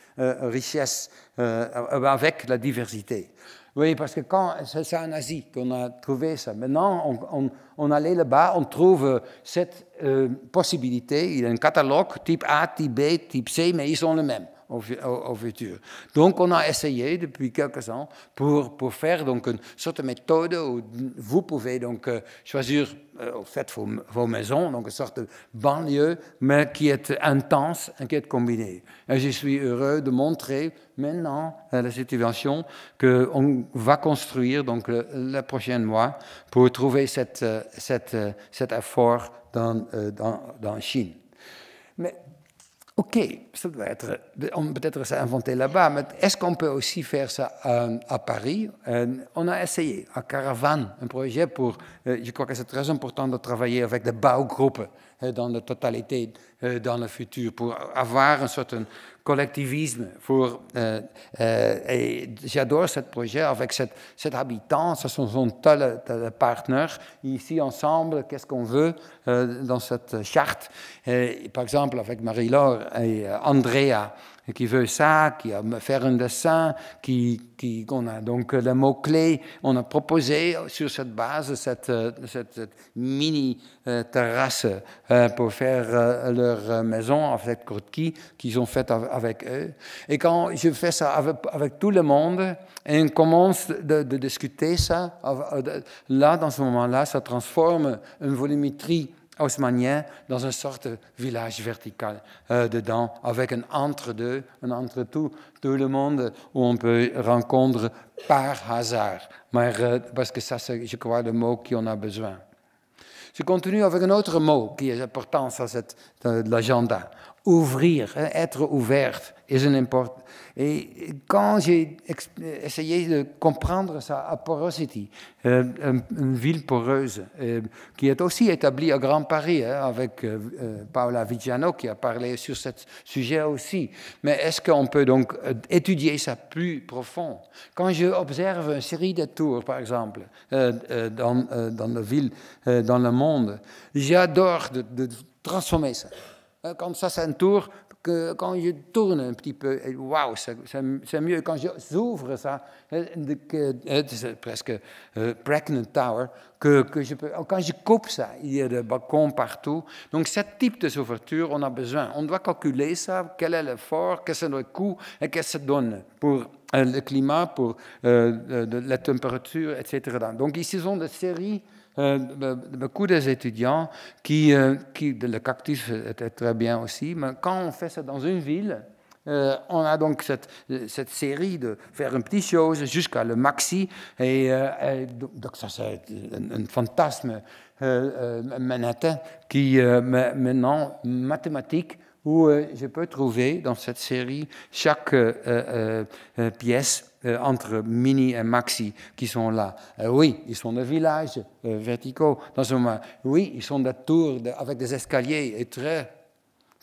avec la diversité. Oui, parce que quand c'est en Asie qu'on a trouvé ça, maintenant on allait là-bas, on trouve cette possibilité, il y a un catalogue type A, type B, type C, mais ils sont les mêmes au futur. Donc on a essayé depuis quelques ans pour faire donc une sorte de méthode où vous pouvez donc choisir faites vos maisons, donc une sorte de banlieue, mais qui est intense et qui est combinée. Et je suis heureux de montrer maintenant la situation qu'on va construire donc le prochain mois pour trouver cet effort dans Chine. Mais OK, ça doit être, on peut peut-être s'inventer là-bas, mais est-ce qu'on peut aussi faire ça à Paris? On a essayé à Caravane, un projet pour, je crois que c'est très important de travailler avec des bouwgroepen dans la totalité dans le futur, pour avoir un certain collectivisme. Et j'adore ce projet avec cet habitant, ce sont tous les partenaires ici ensemble, qu'est-ce qu'on veut dans cette charte. Et, par exemple, avec Marie-Laure et Andrea, qui veut ça, qui a faire un dessin, on a donc le mot-clé, on a proposé sur cette base cette mini terrasse pour faire leur maison, en fait, qu'ils ont fait avec eux. Et quand je fais ça avec tout le monde, et on commence de discuter ça, là, dans ce moment-là, ça transforme une volumétrie haussmannien dans une sorte de village vertical dedans, avec un entre-deux, un entre-tout le monde où on peut rencontrer par hasard. Mais, parce que ça, c'est, je crois, le mot qu'on a besoin. Je continue avec un autre mot qui est important sur l'agenda. Ouvrir, être ouverte est important. Et quand j'ai essayé de comprendre ça à Porosity, une ville poreuse, qui est aussi établie à Grand Paris, avec Paola Vigiano qui a parlé sur ce sujet aussi. Mais est-ce qu'on peut donc étudier ça plus profond? Quand je observe une série de tours, par exemple, dans la ville, dans le monde, j'adore de transformer ça. Quand ça, c'est un tour, quand je tourne un petit peu, waouh, c'est mieux. Quand j'ouvre ça, c'est presque Pregnant Tower, quand je coupe ça, il y a des balcons partout. Donc, ce type d'ouverture, on a besoin. On doit calculer ça, quel est l'effort, quel est le coût et qu'est-ce que ça donne pour le climat, pour la température, etc. Donc, ici, sont des séries. Beaucoup des étudiants le cactus était très bien aussi, mais quand on fait ça dans une ville, On a donc cette série de faire une petite chose jusqu'à le maxi. Et donc ça, c'est un fantasme Manhattan qui, maintenant, mathématique, où je peux trouver dans cette série chaque pièce entre mini et maxi qui sont là. Oui, ils sont des villages verticaux dans ce moment. Oui, ils sont des tours avec des escaliers et très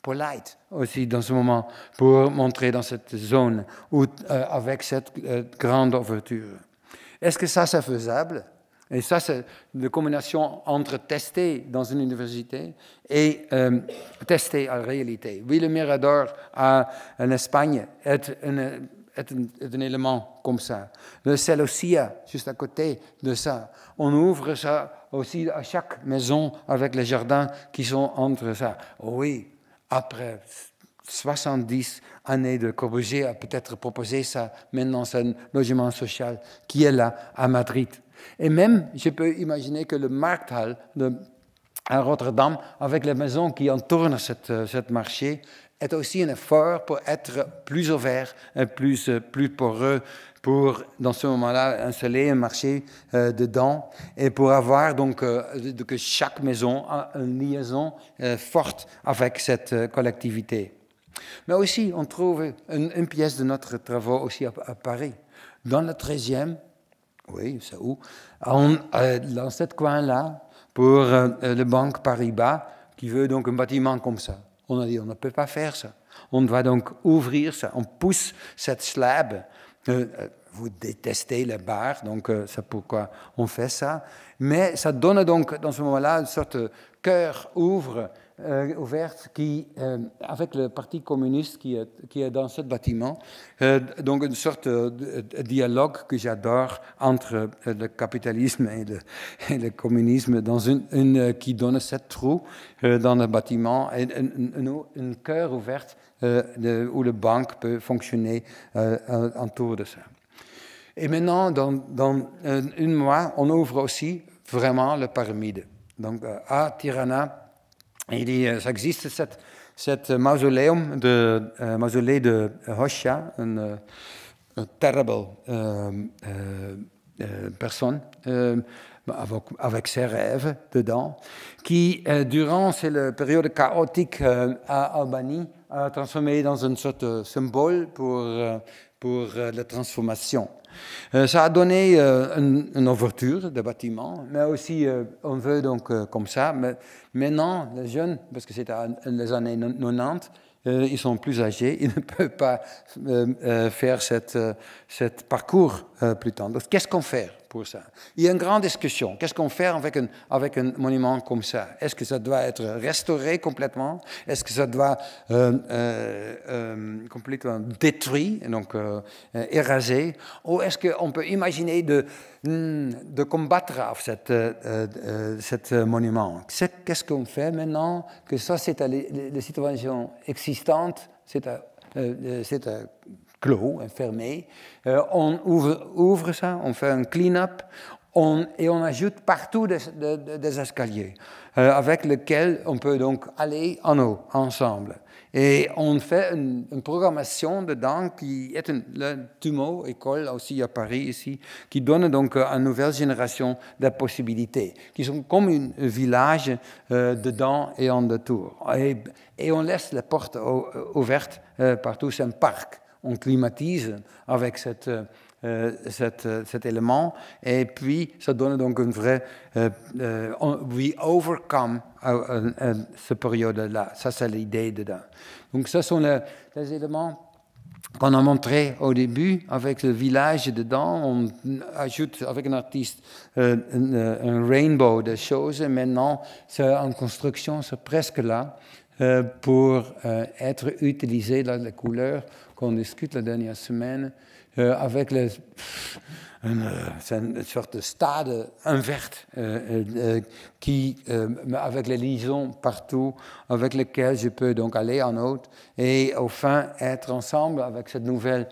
polite aussi dans ce moment pour montrer dans cette zone où, avec cette grande ouverture. Est-ce que ça, c'est faisable? Et ça, c'est une combinaison entre tester dans une université et tester en réalité. Oui, le Mirador en Espagne est un élément comme ça. Le Celossia, juste à côté de ça. On ouvre ça aussi à chaque maison avec les jardins qui sont entre ça. Oui, après 70 années de Corbusier a peut-être proposé ça. Maintenant, c'est un logement social qui est là à Madrid. Et même, je peux imaginer que le Markthal à Rotterdam, avec les maisons qui entourent cette marché, est aussi un effort pour être plus ouvert, plus poreux, pour, dans ce moment-là, installer un marché dedans et pour avoir donc que chaque maison a une liaison forte avec cette collectivité. Mais aussi, on trouve une pièce de notre travaux aussi à Paris, dans le 13e. Oui, c'est où? Dans ce coin-là, pour le Banque Paribas, qui veut donc un bâtiment comme ça. On a dit, on ne peut pas faire ça. On doit donc ouvrir ça. On pousse cette slab. Vous détestez les bars, donc c'est pourquoi on fait ça. Mais ça donne donc, dans ce moment-là, une sorte de cœur ouverte qui, avec le Parti communiste qui est dans ce bâtiment, donc une sorte de dialogue que j'adore entre le capitalisme et le communisme dans qui donne cette trou dans le bâtiment et une cœur ouverte où le banque peut fonctionner autour de ça. Et maintenant, dans un mois, on ouvre aussi vraiment la pyramide. Donc à Tirana, ça existe cette mausolée de Hoxha, une terrible personne avec ses rêves dedans, qui, durant cette période chaotique à Albanie, a transformé dans une sorte de symbole pour la transformation. Ça a donné une ouverture de bâtiment, mais aussi on veut donc comme ça. Mais maintenant, les jeunes, parce que c'était les années 90, ils sont plus âgés, ils ne peuvent pas faire cette parcours plus tard. Donc, qu'est-ce qu'on fait pour ça? Il y a une grande discussion. Qu'est-ce qu'on fait avec un monument comme ça? Est-ce que ça doit être restauré complètement? Est-ce que ça doit complètement détruit, donc érasé? Ou est-ce qu'on peut imaginer de combattre cet monument? Qu'est-ce qu'on fait maintenant que ça, c'est les situations existantes, c'est clos, fermé. On ouvre ça, on fait un clean-up et on ajoute partout des escaliers avec lesquels on peut donc aller en haut ensemble. Et on fait une programmation dedans qui est la TUMO, école aussi à Paris ici, qui donne donc à une nouvelle génération de possibilités, qui sont comme un village dedans et en detour. Et on laisse les portes ouvertes partout, c'est un parc. On climatise avec cet élément et puis ça donne donc une vraie we overcome cette période-là. Ça, c'est l'idée dedans. Donc, ce sont les éléments qu'on a montrés au début avec le village dedans. On ajoute avec un artiste un rainbow de choses et maintenant, c'est en construction, c'est presque là pour être utilisé dans les couleurs qu'on discute la dernière semaine, avec c'est une sorte de stade inverte avec les liaisons partout, avec lesquelles je peux donc aller en haut et au fin être ensemble avec cette nouvelle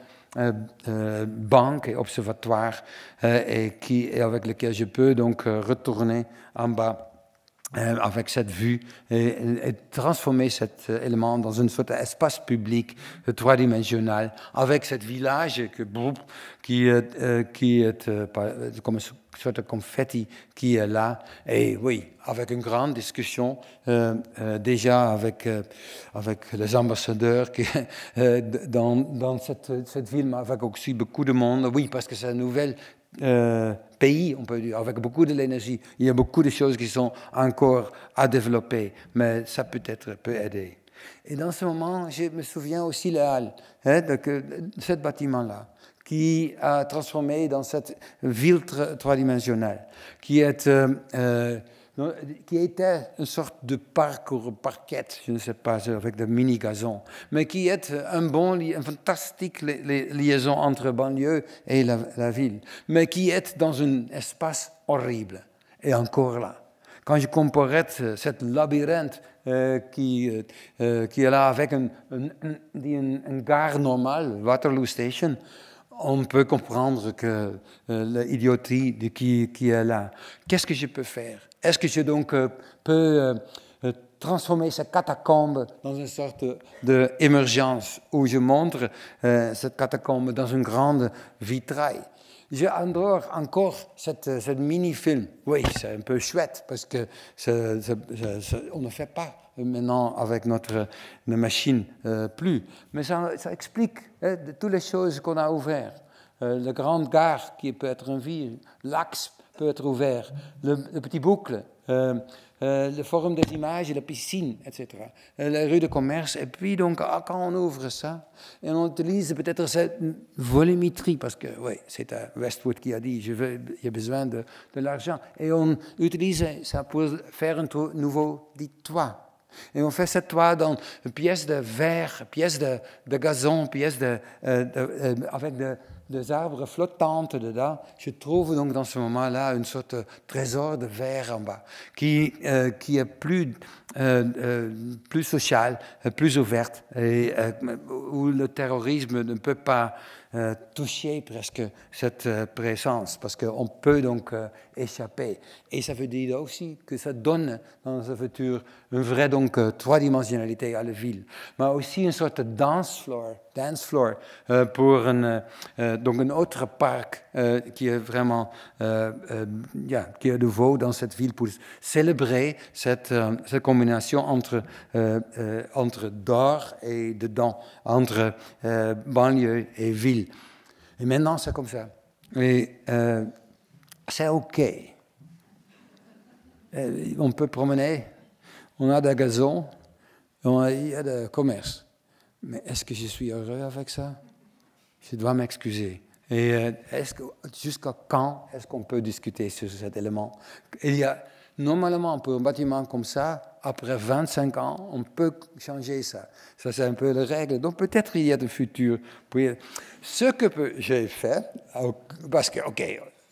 banque et observatoire et avec lequel je peux donc retourner en bas avec cette vue et transformer cet élément dans une sorte d'espace public trois-dimensionnel avec ce village qui est comme une sorte de confetti qui est là. Et oui, avec une grande discussion déjà avec les ambassadeurs qui, dans cette ville, mais avec aussi beaucoup de monde. Oui, parce que c'est une nouvelle pays, on peut dire, avec beaucoup de l'énergie. Il y a beaucoup de choses qui sont encore à développer, mais ça peut-être peut aider. Et dans ce moment, je me souviens aussi la halle, de ce bâtiment-là, qui a transformé dans cette ville trois-dimensionnelle, qui était une sorte de parcours, parquette, je ne sais pas, avec des mini-gazons, mais qui est une fantastique liaison entre banlieue et la ville, mais qui est dans un espace horrible, et encore là. Quand je comparais cette labyrinthe qui est là avec une gare normale, Waterloo Station, on peut comprendre que l'idiotie qui est là. Qu'est-ce que je peux faire? Est-ce que je donc peux transformer ces catacombes dans une sorte d'émergence où je montre cette catacombe dans une grande vitrail? J'adore encore cette mini-film. Oui, c'est un peu chouette parce que on ne fait pas maintenant avec notre machine plus. Mais ça explique de toutes les choses qu'on a ouvertes. La grande gare qui peut être en ville, l'axe peut être ouvert, le petit boucle, le forum des images, la piscine, etc. La rue de commerce. Et puis, donc, quand on ouvre ça, et on utilise peut-être cette volumétrie, parce que, oui, c'est Westwood qui a dit, il y a besoin de l'argent. Et on utilise ça pour faire un nouveau toit. Et on fait cette toit dans pièces de verre, pièces de gazon, pièces avec des arbres flottantes dedans. Je trouve donc dans ce moment-là une sorte de trésor de verre en bas, qui est plus social, plus ouverte, et où le terrorisme ne peut pas toucher presque cette présence, parce qu'on peut donc échapper. Et ça veut dire aussi que ça donne dans le futur une vraie donc trois-dimensionnalité à la ville, mais aussi une sorte de dance floor pour donc un autre parc qui est vraiment qui est nouveau dans cette ville pour célébrer cette combinaison entre dehors et dedans, entre banlieue et ville. Et maintenant, c'est comme ça. Et c'est OK. On peut promener, on a des gazons, il y a des commerces. Mais est-ce que je suis heureux avec ça? Je dois m'excuser. Et jusqu'à quand est-ce qu'on peut discuter sur cet élément? Il y a, normalement, pour un bâtiment comme ça, après 25 ans, on peut changer ça. Ça, c'est un peu la règle. Donc, peut-être il y a du futur. Ce que j'ai fait, parce que, OK,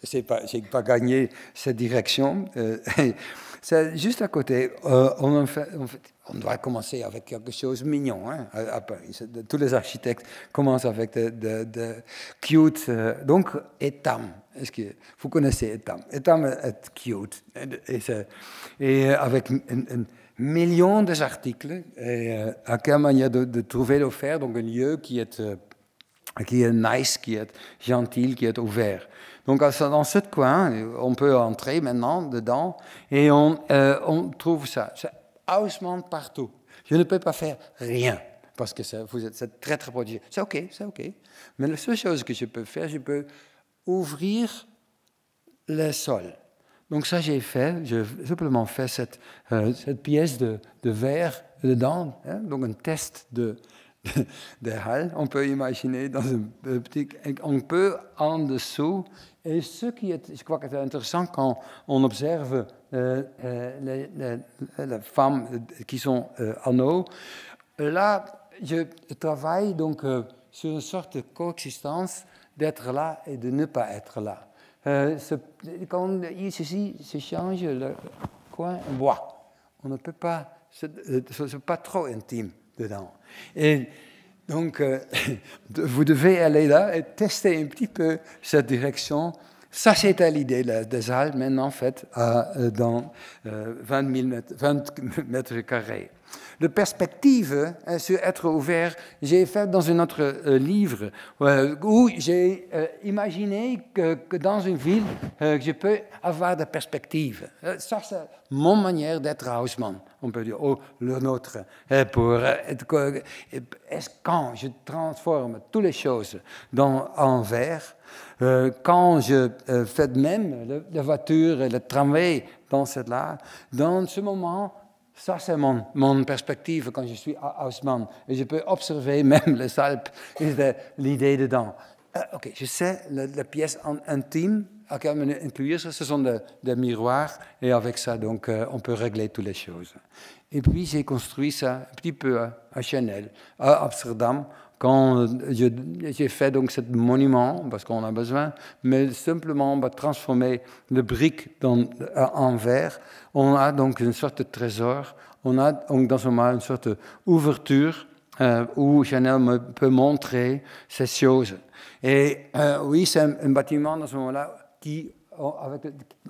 je n'ai pas gagné cette direction, c'est juste à côté, on doit commencer avec quelque chose de mignon. Hein, à Paris. Tous les architectes commencent avec de cute. Donc, Etam. Est-ce que vous connaissez Etam? Etam est cute. Et avec un million d'articles. Et à quelle manière de trouver l'offert, donc un lieu qui est nice, qui est gentil, qui est ouvert. Donc, dans ce coin, on peut entrer maintenant dedans et on trouve ça. C'est haussement partout. Je ne peux pas faire rien parce que vous êtes très, très protégé. C'est OK. Mais la seule chose que je peux faire, je peux ouvrir le sol. Donc, ça, j'ai simplement fait cette pièce de verre dedans, hein, donc un test de halles, on peut imaginer dans un petit... On peut en dessous, et ce qui est, je crois que c'est intéressant quand on observe les femmes qui sont en eau, là, je travaille donc sur une sorte de coexistence d'être là et de ne pas être là. Quand ceci se change, le coin en bois. On ne peut pas, c'est pas trop intime dedans. Et donc, vous devez aller là et tester un petit peu cette direction. Ça, c'était l'idée des Alpes, maintenant faite dans 20 mètres carrés. De perspective sur être ouvert, j'ai fait dans un autre livre où j'ai imaginé que dans une ville, je peux avoir de perspectives. Ça, c'est mon manière d'être Haussmann, on peut dire, ou le nôtre. Quand je transforme toutes les choses en verre, quand je fais même la voiture et le tramway dans ce moment, ça c'est mon perspective quand je suis à Haussmann. Et je peux observer même les Alpes et l'idée dedans. Ok, je sais, la pièce intime à laquelle on inclure, ce sont des miroirs. Et avec ça, donc, on peut régler toutes les choses. Et puis, j'ai construit ça un petit peu à Chanel, à Amsterdam, quand j'ai fait donc ce monument, parce qu'on a besoin, mais simplement on va transformer le brique en verre. On a donc une sorte de trésor, on a donc dans ce moment une sorte d'ouverture où Chanel peut montrer ces choses. Et oui, c'est un bâtiment dans ce moment-là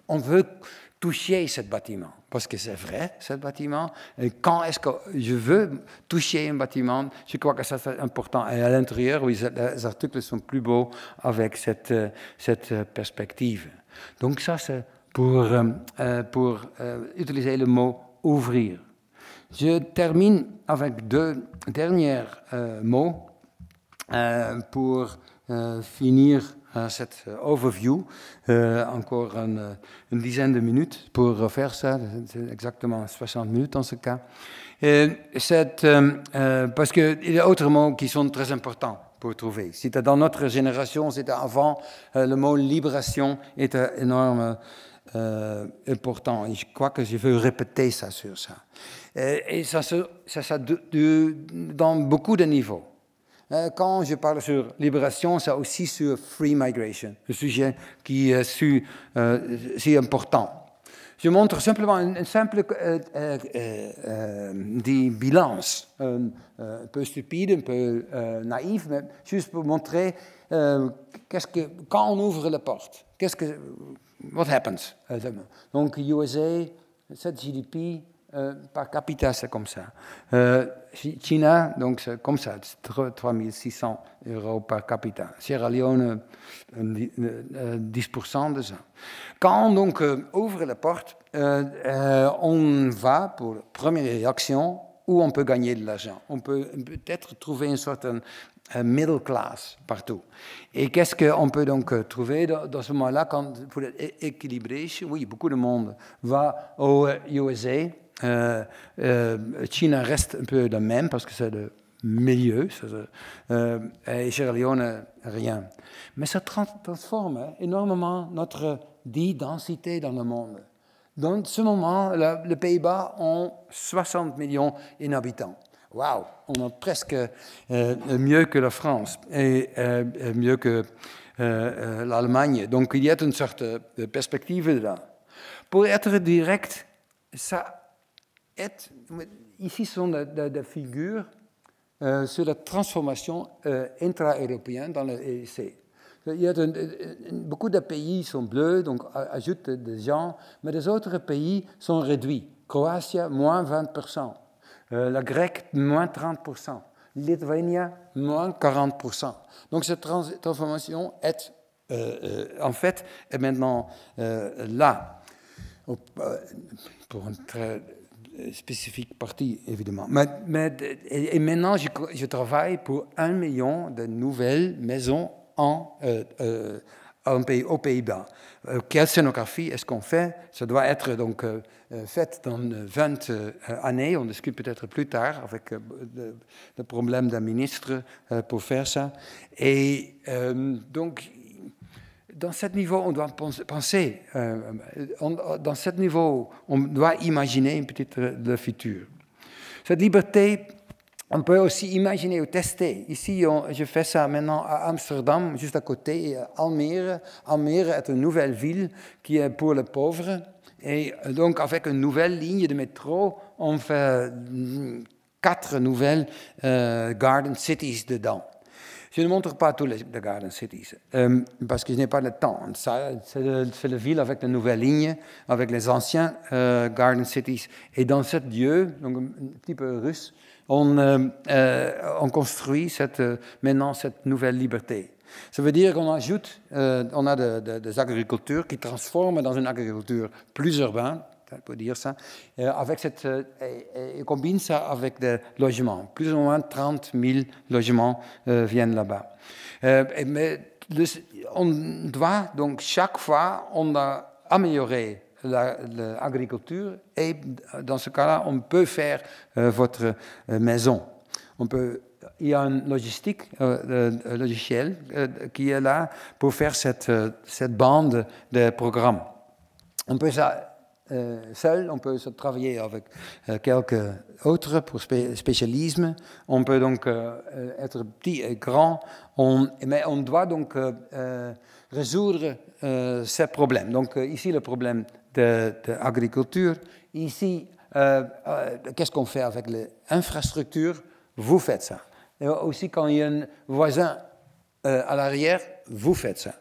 on veut toucher ce bâtiment, parce que c'est vrai, ce bâtiment. Et quand est-ce que je veux toucher un bâtiment, je crois que ça c'est important. Et à l'intérieur, oui, les articles sont plus beaux avec cette perspective. Donc ça, c'est pour utiliser le mot « ouvrir ». Je termine avec deux derniers mots pour finir cette overview, encore une dizaine de minutes pour faire ça, c'est exactement 60 minutes dans ce cas. Parce qu'il y a d'autres mots qui sont très importants pour trouver. C'était dans notre génération, c'était avant, le mot libération était énormément important. Et je crois que je veux répéter ça sur ça. Et ça dans beaucoup de niveaux. Quand je parle sur libération, c'est aussi sur free migration, un sujet qui est si important. Je montre simplement une simple bilance, un peu stupide, un peu naïf, mais juste pour montrer quand on ouvre la porte, what happens? Donc, USA, 7 GDP, par capita, c'est comme ça. Chine, donc c'est comme ça, 3600 € par capita. Sierra Leone, 10% de ça. Quand on donc ouvre la porte, on va pour la première réaction où on peut gagner de l'argent. On peut peut-être trouver une sorte de middle class partout. Et qu'est-ce qu'on peut donc trouver dans ce moment-là pour équilibrer? Oui, beaucoup de monde va aux USA. Chine reste un peu le même parce que c'est le milieu, et Sierra Leone, rien. Mais ça transforme énormément notre densité dans le monde. Dans ce moment, les Pays-Bas ont 60 millions d'habitants. Waouh, on a presque mieux que la France et mieux que l'Allemagne. Donc il y a une sorte de perspective là. Pour être direct, ici sont des figures sur la transformation intra-européenne dans l'EEC. Beaucoup de pays sont bleus, donc ajoutent des gens, mais les autres pays sont réduits. Croatie, moins 20%. La Grèce, moins 30%. Lituanie, moins 40%. Donc cette transformation est en fait est maintenant là. Pour une très spécifique partie, évidemment. Et maintenant, je travaille pour 1 million de nouvelles maisons aux Pays-Bas. Quelle scénographie est-ce qu'on fait? Ça doit être donc fait dans 20 années. On discute peut-être plus tard avec le problème d'un ministre pour faire ça. Et donc, dans ce niveau, on doit penser, dans ce niveau, on doit imaginer peut-être le futur. Cette liberté, on peut aussi imaginer ou tester. Ici, je fais ça maintenant à Amsterdam, juste à côté, Almere. Almere est une nouvelle ville qui est pour les pauvres. Et donc, avec une nouvelle ligne de métro, on fait 4 nouvelles garden cities dedans. Je ne montre pas tous les Garden Cities, parce que je n'ai pas le temps. C'est la ville avec la nouvelle ligne, avec les anciens Garden Cities. Et dans ce lieu, donc un petit peu russe, on construit maintenant cette nouvelle liberté. Ça veut dire qu'on ajoute, on a des agricultures qui transforment dans une agriculture plus urbaine, on peut dire ça, et combine ça avec des logements. Plus ou moins 30 000 logements viennent là-bas. On doit donc chaque fois, on a amélioré l'agriculture et dans ce cas-là, on peut faire votre maison. Il y a un logiciel qui est là pour faire cette bande de programmes. On peut ça seul, on peut travailler avec quelques autres pour spécialisme. On peut donc être petit et grand, mais on doit donc résoudre ces problèmes. Donc ici, le problème de l'agriculture. Ici, qu'est-ce qu'on fait avec l'infrastructure? Vous faites ça. Et aussi, quand il y a un voisin à l'arrière, vous faites ça.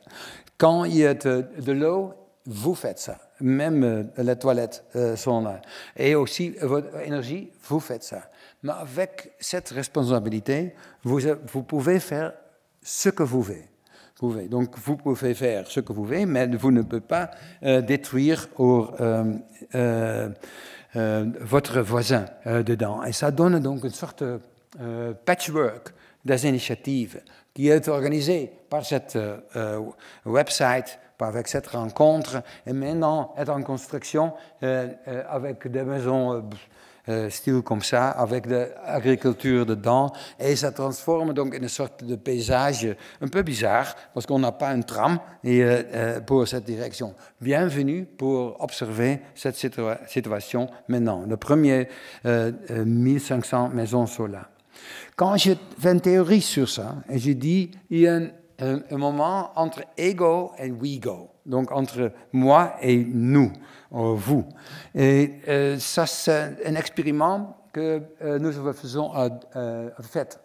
Quand il y a de l'eau, vous faites ça. Même les toilettes sont là. Et aussi, votre énergie, vous faites ça. Mais avec cette responsabilité, vous pouvez faire ce que vous voulez. Donc, vous pouvez faire ce que vous voulez, mais vous ne pouvez pas détruire votre voisin dedans. Et ça donne donc une sorte de patchwork des initiatives qui est organisée par cette website, avec cette rencontre, et maintenant est en construction avec des maisons style comme ça, avec de l'agriculture dedans, et ça transforme donc in une sorte de paysage un peu bizarre, parce qu'on n'a pas un tram pour cette direction. Bienvenue pour observer cette situation maintenant. Le premier 1500 maisons sont là. Quand je fais une théorie sur ça, et je dis, il y a un moment entre ego et we go, donc entre moi et nous, vous. Et ça, c'est un expériment que nous faisons avec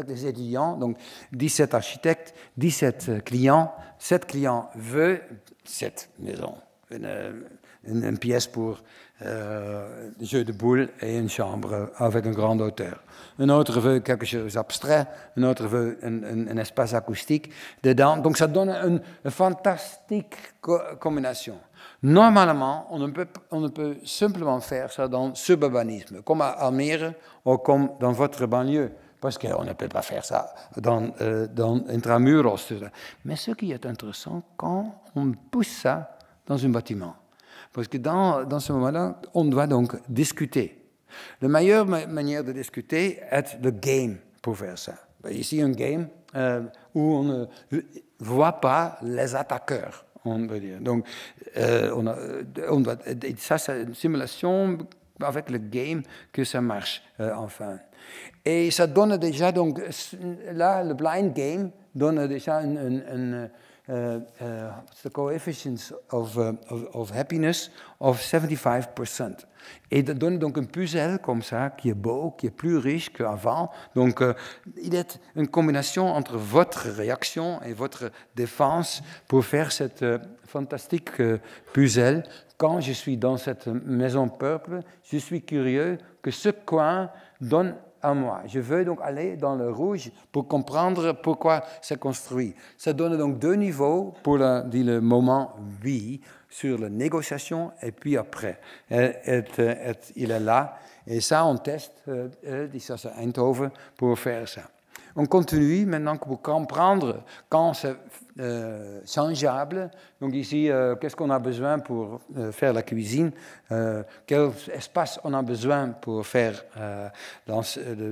les étudiants, donc 17 architectes, 17 clients. 7 clients veulent cette maison, une pièce pour jeu de boules et une chambre avec une grande hauteur. Un autre veut quelque chose d'abstrait, un autre veut un espace acoustique dedans. Donc ça donne une fantastique combinaison. Normalement, on ne peut simplement faire ça dans le suburbanisme, comme à Almere ou comme dans votre banlieue, parce qu'on ne peut pas faire ça dans intramuros. Mais ce qui est intéressant, quand on pousse ça dans un bâtiment, parce que dans ce moment-là, on doit donc discuter. La meilleure manière de discuter est le game pour faire ça. Ici, un game où on ne voit pas les attaqueurs, on veut dire. Donc, ça, c'est une simulation avec le game que ça marche, enfin. Et ça donne déjà, donc, là, le blind game donne déjà the coefficient of happiness of 75%. Et ça donne donc un puzzle comme ça, qui est beau, qui est plus riche qu'avant. Donc, il est une combinaison entre votre réaction et votre défense pour faire cette fantastique puzzle. Quand je suis dans cette maison peuple, je suis curieux que ce coin donne à moi. Je veux donc aller dans le rouge pour comprendre pourquoi c'est construit. Ça donne donc 2 niveaux pour le moment oui sur la négociation et puis après. Il est là et ça on teste, ça c'est Eindhoven pour faire ça. On continue maintenant pour comprendre quand c'est changeable. Donc ici, qu'est-ce qu'on a besoin pour faire la cuisine? Quel espace on a besoin pour faire la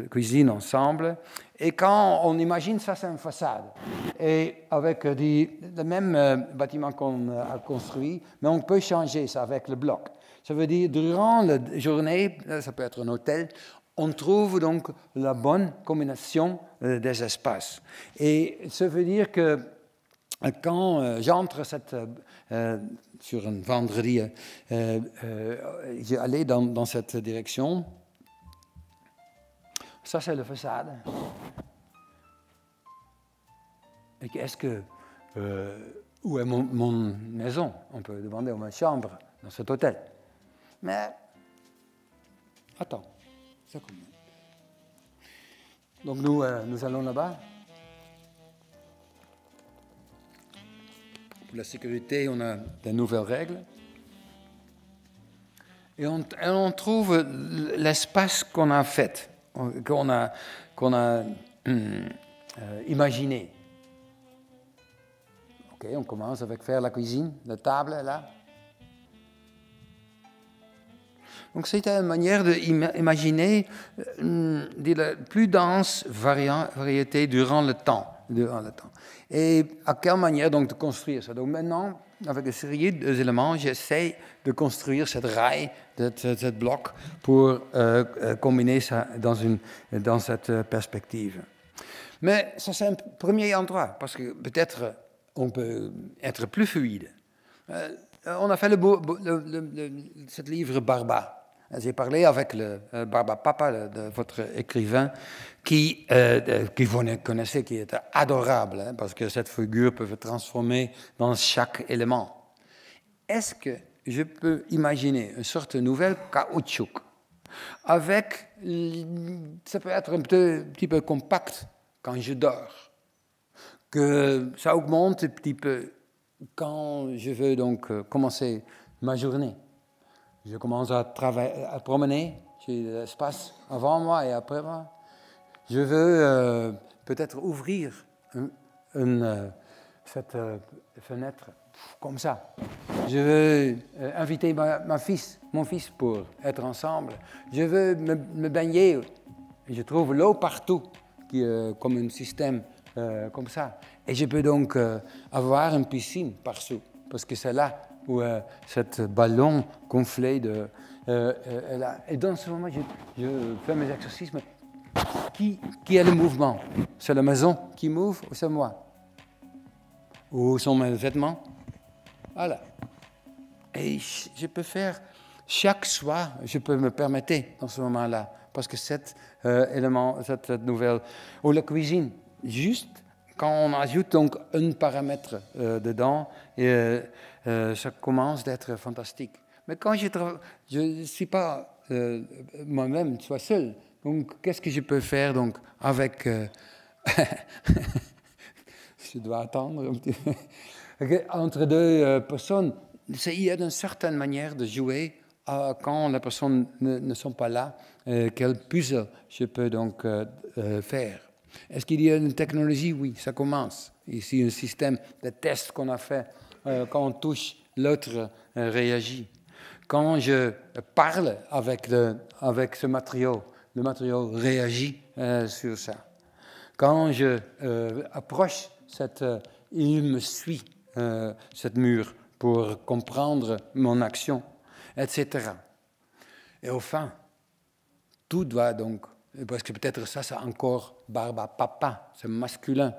cuisine ensemble? Et quand on imagine ça, c'est une façade. Et avec le même bâtiment qu'on a construit, mais on peut changer ça avec le bloc. Ça veut dire, durant la journée, ça peut être un hôtel, on trouve donc la bonne combinaison des espaces. Et ça veut dire que quand j'entre sur un vendredi, j'allais dans cette direction. Ça, c'est la façade. Est-ce que... où est mon maison? On peut demander où ma chambre dans cet hôtel. Mais... Attends. Ça commence. Donc nous allons là-bas. Pour la sécurité, on a de nouvelles règles. Et on trouve l'espace qu'on a fait, qu'on a imaginé. Ok, on commence avec faire la cuisine, la table est là. Donc c'est une manière d'imaginer la plus dense variété durant le temps. Et à quelle manière donc de construire ça? Donc maintenant, avec une série d'éléments, j'essaie de construire cette rail, cette bloc, pour combiner ça dans cette perspective. Mais ça, c'est un premier endroit, parce que peut-être on peut être plus fluide. On a fait ce livre Barba. J'ai parlé avec le Barba Papa, de votre écrivain, qui vous connaissez, qui est adorable, hein, parce que cette figure peut se transformer dans chaque élément. Est-ce que je peux imaginer une sorte de nouvelle caoutchouc avec, ça peut être un petit peu compact quand je dors, que ça augmente un petit peu quand je veux donc commencer ma journée. Je commence à promener, j'ai l'espace avant moi et après moi. Je veux peut-être ouvrir cette fenêtre comme ça. Je veux inviter mon fils pour être ensemble. Je veux me baigner. Je trouve l'eau partout, qui est comme un système comme ça. Et je peux donc avoir une piscine partout, parce que c'est là où ce ballon gonflé est là. Et dans ce moment, je fais mes exercices, mais qui est le mouvement? C'est la maison qui mouve ou c'est moi? Ou sont mes vêtements? Voilà. Et je peux faire chaque soir, je peux me permettre dans ce moment-là, parce que cet élément, cette nouvelle, ou la cuisine, juste quand on ajoute donc un paramètre dedans, ça commence d'être fantastique. Mais quand je ne suis pas moi-même, soit seul, donc qu'est-ce que je peux faire donc avec... je dois attendre un petit peu. Entre deux personnes, il y a une certaine manière de jouer quand les personnes ne sont pas là, quel puzzle je peux donc faire. Est-ce qu'il y a une technologie? Oui, ça commence. Ici, un système de tests qu'on a fait. Quand on touche, l'autre réagit. Quand je parle avec ce matériau, le matériau réagit sur ça. Quand je approche, il me suit, cette mur, pour comprendre mon action, etc. Et enfin, tout doit donc... Parce que peut-être ça, c'est encore Barba Papa, c'est masculin.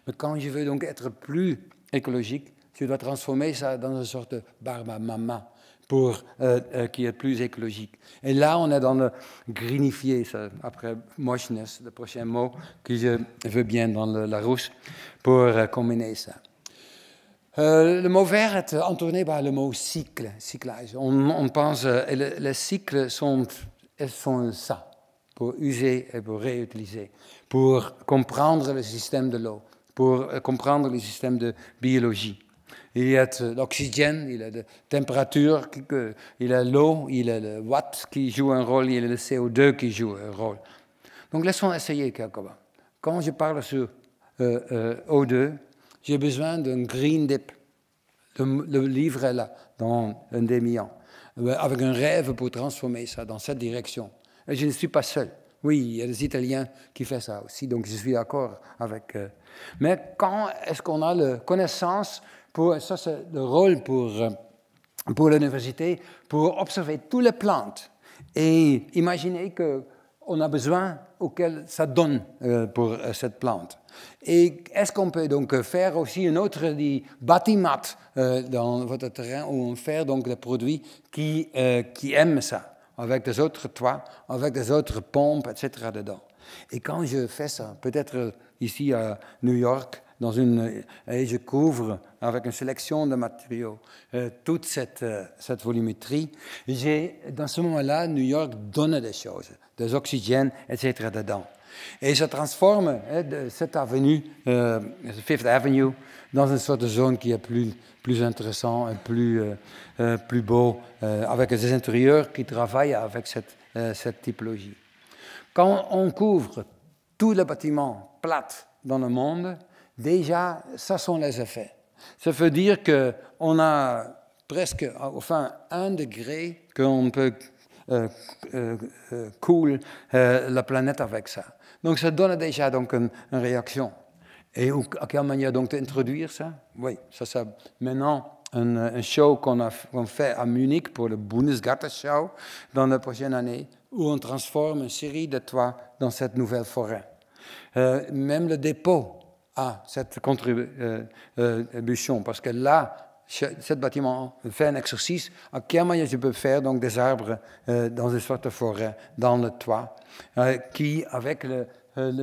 Mais quand je veux donc être plus écologique, je dois transformer ça dans une sorte de Barba Mama pour qui est plus écologique. Et là, on est dans le greenifier, ça, après motioness, le prochain mot que je veux bien dans la rousse, pour combiner ça. Le mot vert est entouré par le mot cycle, cyclage. On pense, les cycles sont ça, pour user et pour réutiliser, pour comprendre le système de l'eau, pour comprendre le système de biologie. Il y a l'oxygène, il y a la température, il y a l'eau, il y a le watt qui joue un rôle, il y a le CO2 qui joue un rôle. Donc laissons essayer quelque part. Quand je parle sur O2, j'ai besoin d'un green dip. Le livre est là, dans un demi-an, avec un rêve pour transformer ça dans cette direction. Et je ne suis pas seul. Oui, il y a des Italiens qui font ça aussi, donc je suis d'accord avec eux. Mais quand est-ce qu'on a la connaissance, ça c'est le rôle pour l'université, pour observer toutes les plantes et imaginer qu'on a besoin auquel ça donne pour cette plante. Et est-ce qu'on peut donc faire aussi un autre bâtiment dans votre terrain où on fait donc des produits qui aiment ça, avec des autres toits, avec des autres pompes, etc. dedans. Et quand je fais ça, peut-être ici à New York, et je couvre avec une sélection de matériaux toute cette volumétrie. Dans ce moment-là, New York donne des choses, des oxygènes, etc. dedans. Et ça transforme cette avenue, Fifth Avenue, dans une sorte de zone qui est plus intéressant et plus beau, avec des intérieurs qui travaillent avec cette typologie. Quand on couvre tous les bâtiments plats dans le monde, déjà, ça sont les effets. Ça veut dire qu'on a presque, enfin, 1 degré qu'on peut cool la planète avec ça. Donc ça donne déjà donc une réaction. Et à quelle manière donc d'introduire ça? Oui, ça c'est maintenant un show qu'on fait à Munich pour le Bundesgartenschau dans la prochaine année, où on transforme une série de toits dans cette nouvelle forêt. Même le dépôt a cette contribution, parce que là, ce bâtiment fait un exercice à quelle manière je peux faire donc des arbres dans une sorte de forêt, dans le toit, qui, avec le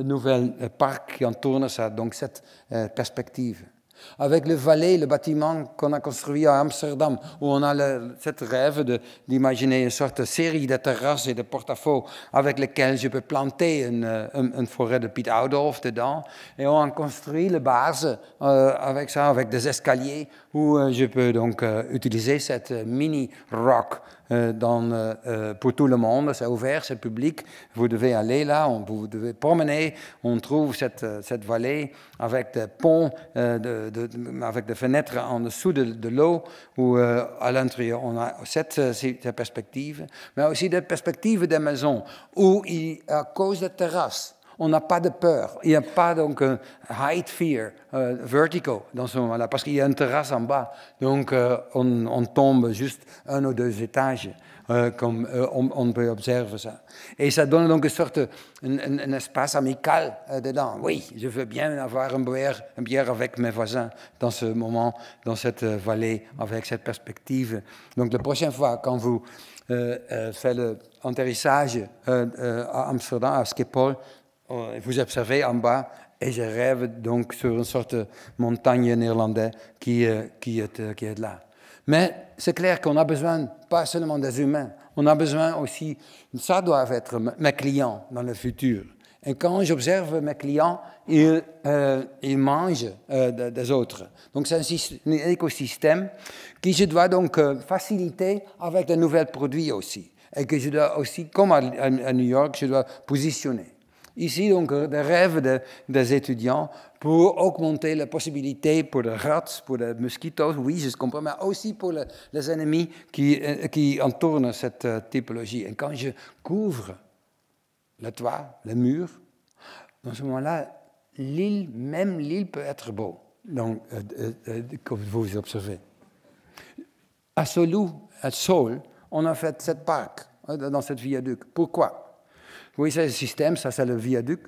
nouvel parc qui entoure ça, donc cette perspective. Avec le Valais, le bâtiment qu'on a construit à Amsterdam, où on a cette rêve d'imaginer une sorte de série de terrasses et de porte-à-faux avec lesquelles je peux planter une forêt de Piet Oudolf dedans. Et on a construit la base avec ça, avec des escaliers, où je peux donc utiliser cette mini-rock pour tout le monde. C'est ouvert, c'est public. Vous devez aller là, vous devez promener. On trouve cette vallée avec des ponts, avec des fenêtres en dessous de l'eau, où à l'intérieur on a cette perspective, mais aussi des perspectives des maisons, où à cause de terrasses, on n'a pas de peur. Il n'y a pas donc un height fear, vertigo dans ce moment-là, parce qu'il y a une terrasse en bas. Donc on tombe juste 1 ou 2 étages, comme on peut observer ça. Et ça donne donc une sorte un espace amical dedans. Oui, je veux bien avoir une bière avec mes voisins dans ce moment, dans cette vallée, avec cette perspective. Donc la prochaine fois, quand vous faites l'atterrissage à Amsterdam, à Schiphol, vous observez en bas, et je rêve donc sur une sorte de montagne néerlandaise qui est là. Mais c'est clair qu'on a besoin pas seulement des humains, on a besoin aussi, ça doit être mes clients dans le futur. Et quand j'observe mes clients, ils mangent des autres. Donc c'est un écosystème que je dois donc faciliter avec de nouveaux produits aussi. Et que je dois aussi, comme à New York, je dois positionner. Ici, donc, des rêves des étudiants pour augmenter la possibilité pour les rats, pour les mosquitos, oui, je comprends, mais aussi pour les ennemis qui entourent cette typologie. Et quand je couvre le toit, le mur, dans ce moment-là, même l'île peut être beau, donc, comme vous observez. À Seoul, on a fait cette parc dans cette viaduc. Pourquoi? Oui, c'est le système, ça c'est le viaduc,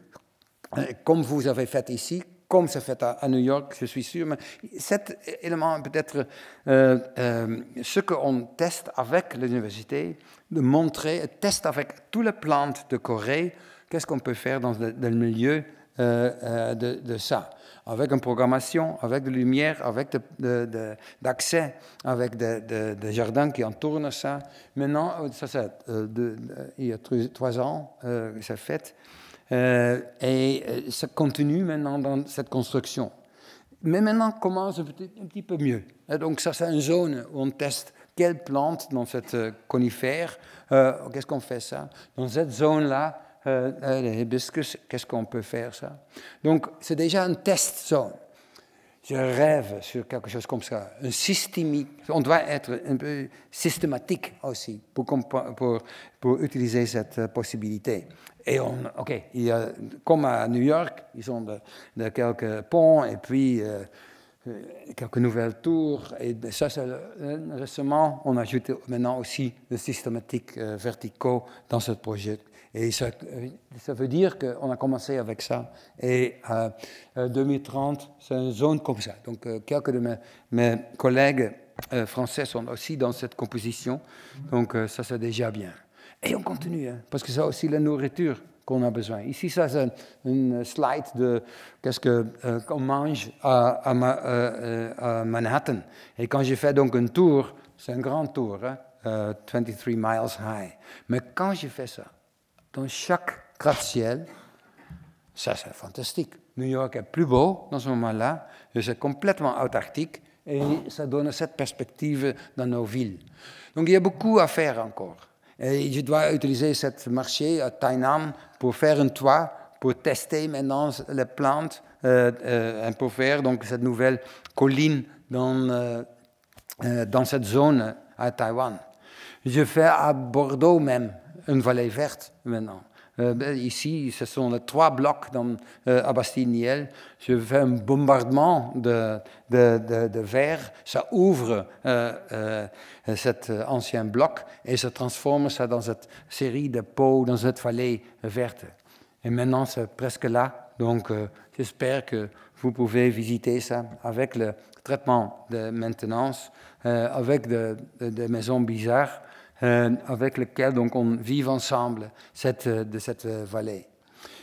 comme vous avez fait ici, comme c'est fait à New York, je suis sûr. Mais cet élément peut-être ce qu'on teste avec l'université, de montrer, teste avec toutes les plantes de Corée, qu'est-ce qu'on peut faire dans le milieu de ça, avec une programmation, avec de lumière, avec d'accès, avec des jardins qui entourent ça. Maintenant, ça c'est il y a 3 ans, c'est fait, et ça continue maintenant dans cette construction. Mais maintenant, commence un petit peu mieux. Et donc ça c'est une zone où on teste quelles plantes dans cette conifère, qu'est-ce qu'on fait ça? Dans cette zone-là, les hibiscus, qu'est-ce qu'on peut faire ça? Donc, c'est déjà un test zone. Je rêve sur quelque chose comme ça. Un systémique. On doit être un peu systématique aussi pour utiliser cette possibilité. Et il y a, comme à New York, ils ont de quelques ponts et puis quelques nouvelles tours. Et ça, récemment, on ajoute maintenant aussi le systématique verticaux dans ce projet. Et ça veut dire qu'on a commencé avec ça. Et 2030, c'est une zone comme ça. Donc, quelques de mes collègues français sont aussi dans cette composition. Donc, ça, c'est déjà bien. Et on continue, hein, parce que ça aussi, la nourriture qu'on a besoin. Ici, ça c'est une slide de qu'est-ce qu'on mange à Manhattan. Et quand j'ai fait donc un tour, c'est un grand tour, hein, 23 miles high. Mais quand j'ai fait ça, dans chaque gratte-ciel, ça c'est fantastique. New York est plus beau dans ce moment-là, c'est complètement autarkique et ça donne cette perspective dans nos villes. Donc il y a beaucoup à faire encore. Et je dois utiliser ce marché à Tainan pour faire un toit, pour tester maintenant les plantes, et pour faire donc cette nouvelle colline dans cette zone à Taïwan. Je fais à Bordeaux même une vallée verte maintenant. Ici, ce sont les 3 blocs à Bastille-Niel. Je fais un bombardement de verre. Ça ouvre cet ancien bloc et ça transforme ça dans cette série de pots, dans cette vallée verte. Et maintenant, c'est presque là. Donc, j'espère que vous pouvez visiter ça avec le traitement de maintenance, avec des maisons bizarres, avec lesquels donc on vit ensemble de cette vallée.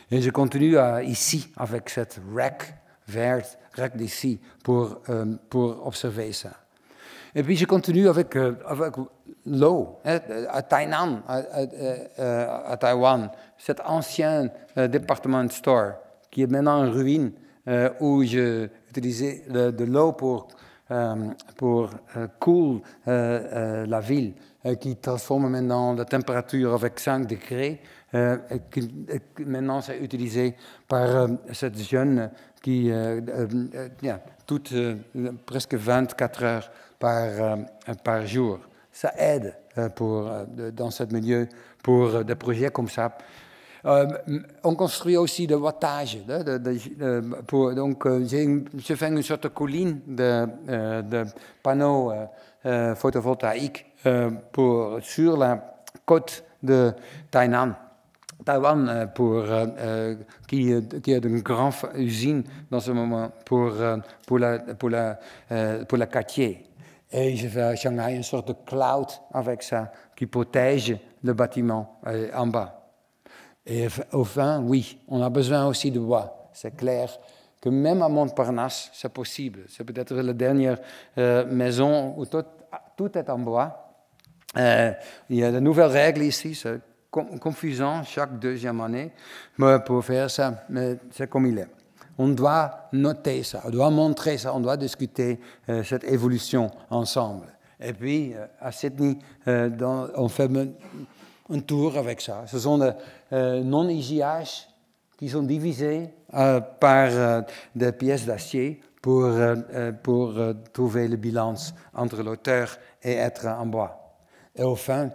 Et je continue ici avec cette REC verte, REC d'ici, pour observer ça. Et puis je continue avec l'eau, à Tainan, à Taïwan, cet ancien department store qui est maintenant en ruine, où j'ai utilisé de l'eau pour cool la ville, qui transforme maintenant la température avec 5 degrés, et maintenant c'est utilisé par cette jeune qui, presque 24 heures par jour. Ça aide dans ce milieu pour des projets comme ça. On construit aussi de wattage. Donc, je fais une sorte de colline de panneaux photovoltaïques sur la côte de Tainan. Taïwan, qui est une grande usine dans ce moment pour la quartier. Et je fais à Shanghai une sorte de cloud avec ça qui protège le bâtiment en bas. Et enfin, oui, on a besoin aussi de bois. C'est clair que même à Montparnasse, c'est possible. C'est peut-être la dernière maison où tout est en bois. Il y a de nouvelles règles ici, c'est confusant chaque 2e année pour faire ça, mais c'est comme il est. On doit noter ça, on doit montrer ça, on doit discuter cette évolution ensemble. Et puis, à Sydney, on fait un tour avec ça. Ce sont des non-IGH qui sont divisés par des pièces d'acier pour trouver la balance entre l'auteur et être en bois. Et enfin,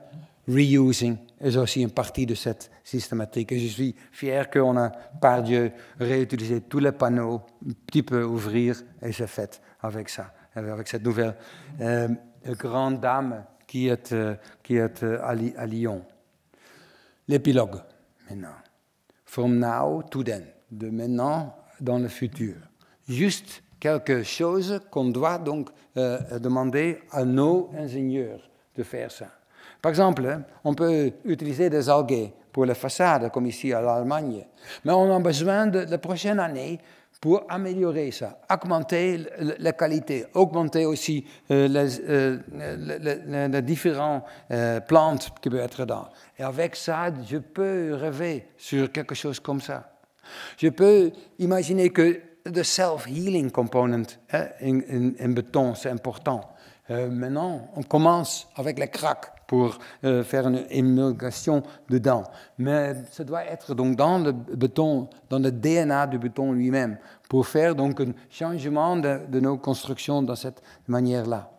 reusing est aussi une partie de cette systématique. Et je suis fier qu'on a, par Dieu, réutilisé tous les panneaux, un petit peu ouvrir, et c'est fait avec ça, avec cette nouvelle grande dame qui est à Lyon. L'épilogue, maintenant. From now to then, de maintenant dans le futur. Juste quelque chose qu'on doit donc demander à nos ingénieurs de faire ça. Par exemple, on peut utiliser des algues pour les façades, comme ici à l'Allemagne, mais on a besoin de la prochaine année pour améliorer ça, augmenter la qualité, augmenter aussi les différentes plantes qui peuvent être dedans. Et avec ça, je peux rêver sur quelque chose comme ça. Je peux imaginer que le self-healing component en béton, c'est important. Maintenant, on commence avec les cracks pour faire une émulgation dedans. Mais ça doit être donc dans le béton, dans le DNA du béton lui-même, pour faire donc un changement de nos constructions dans cette manière-là.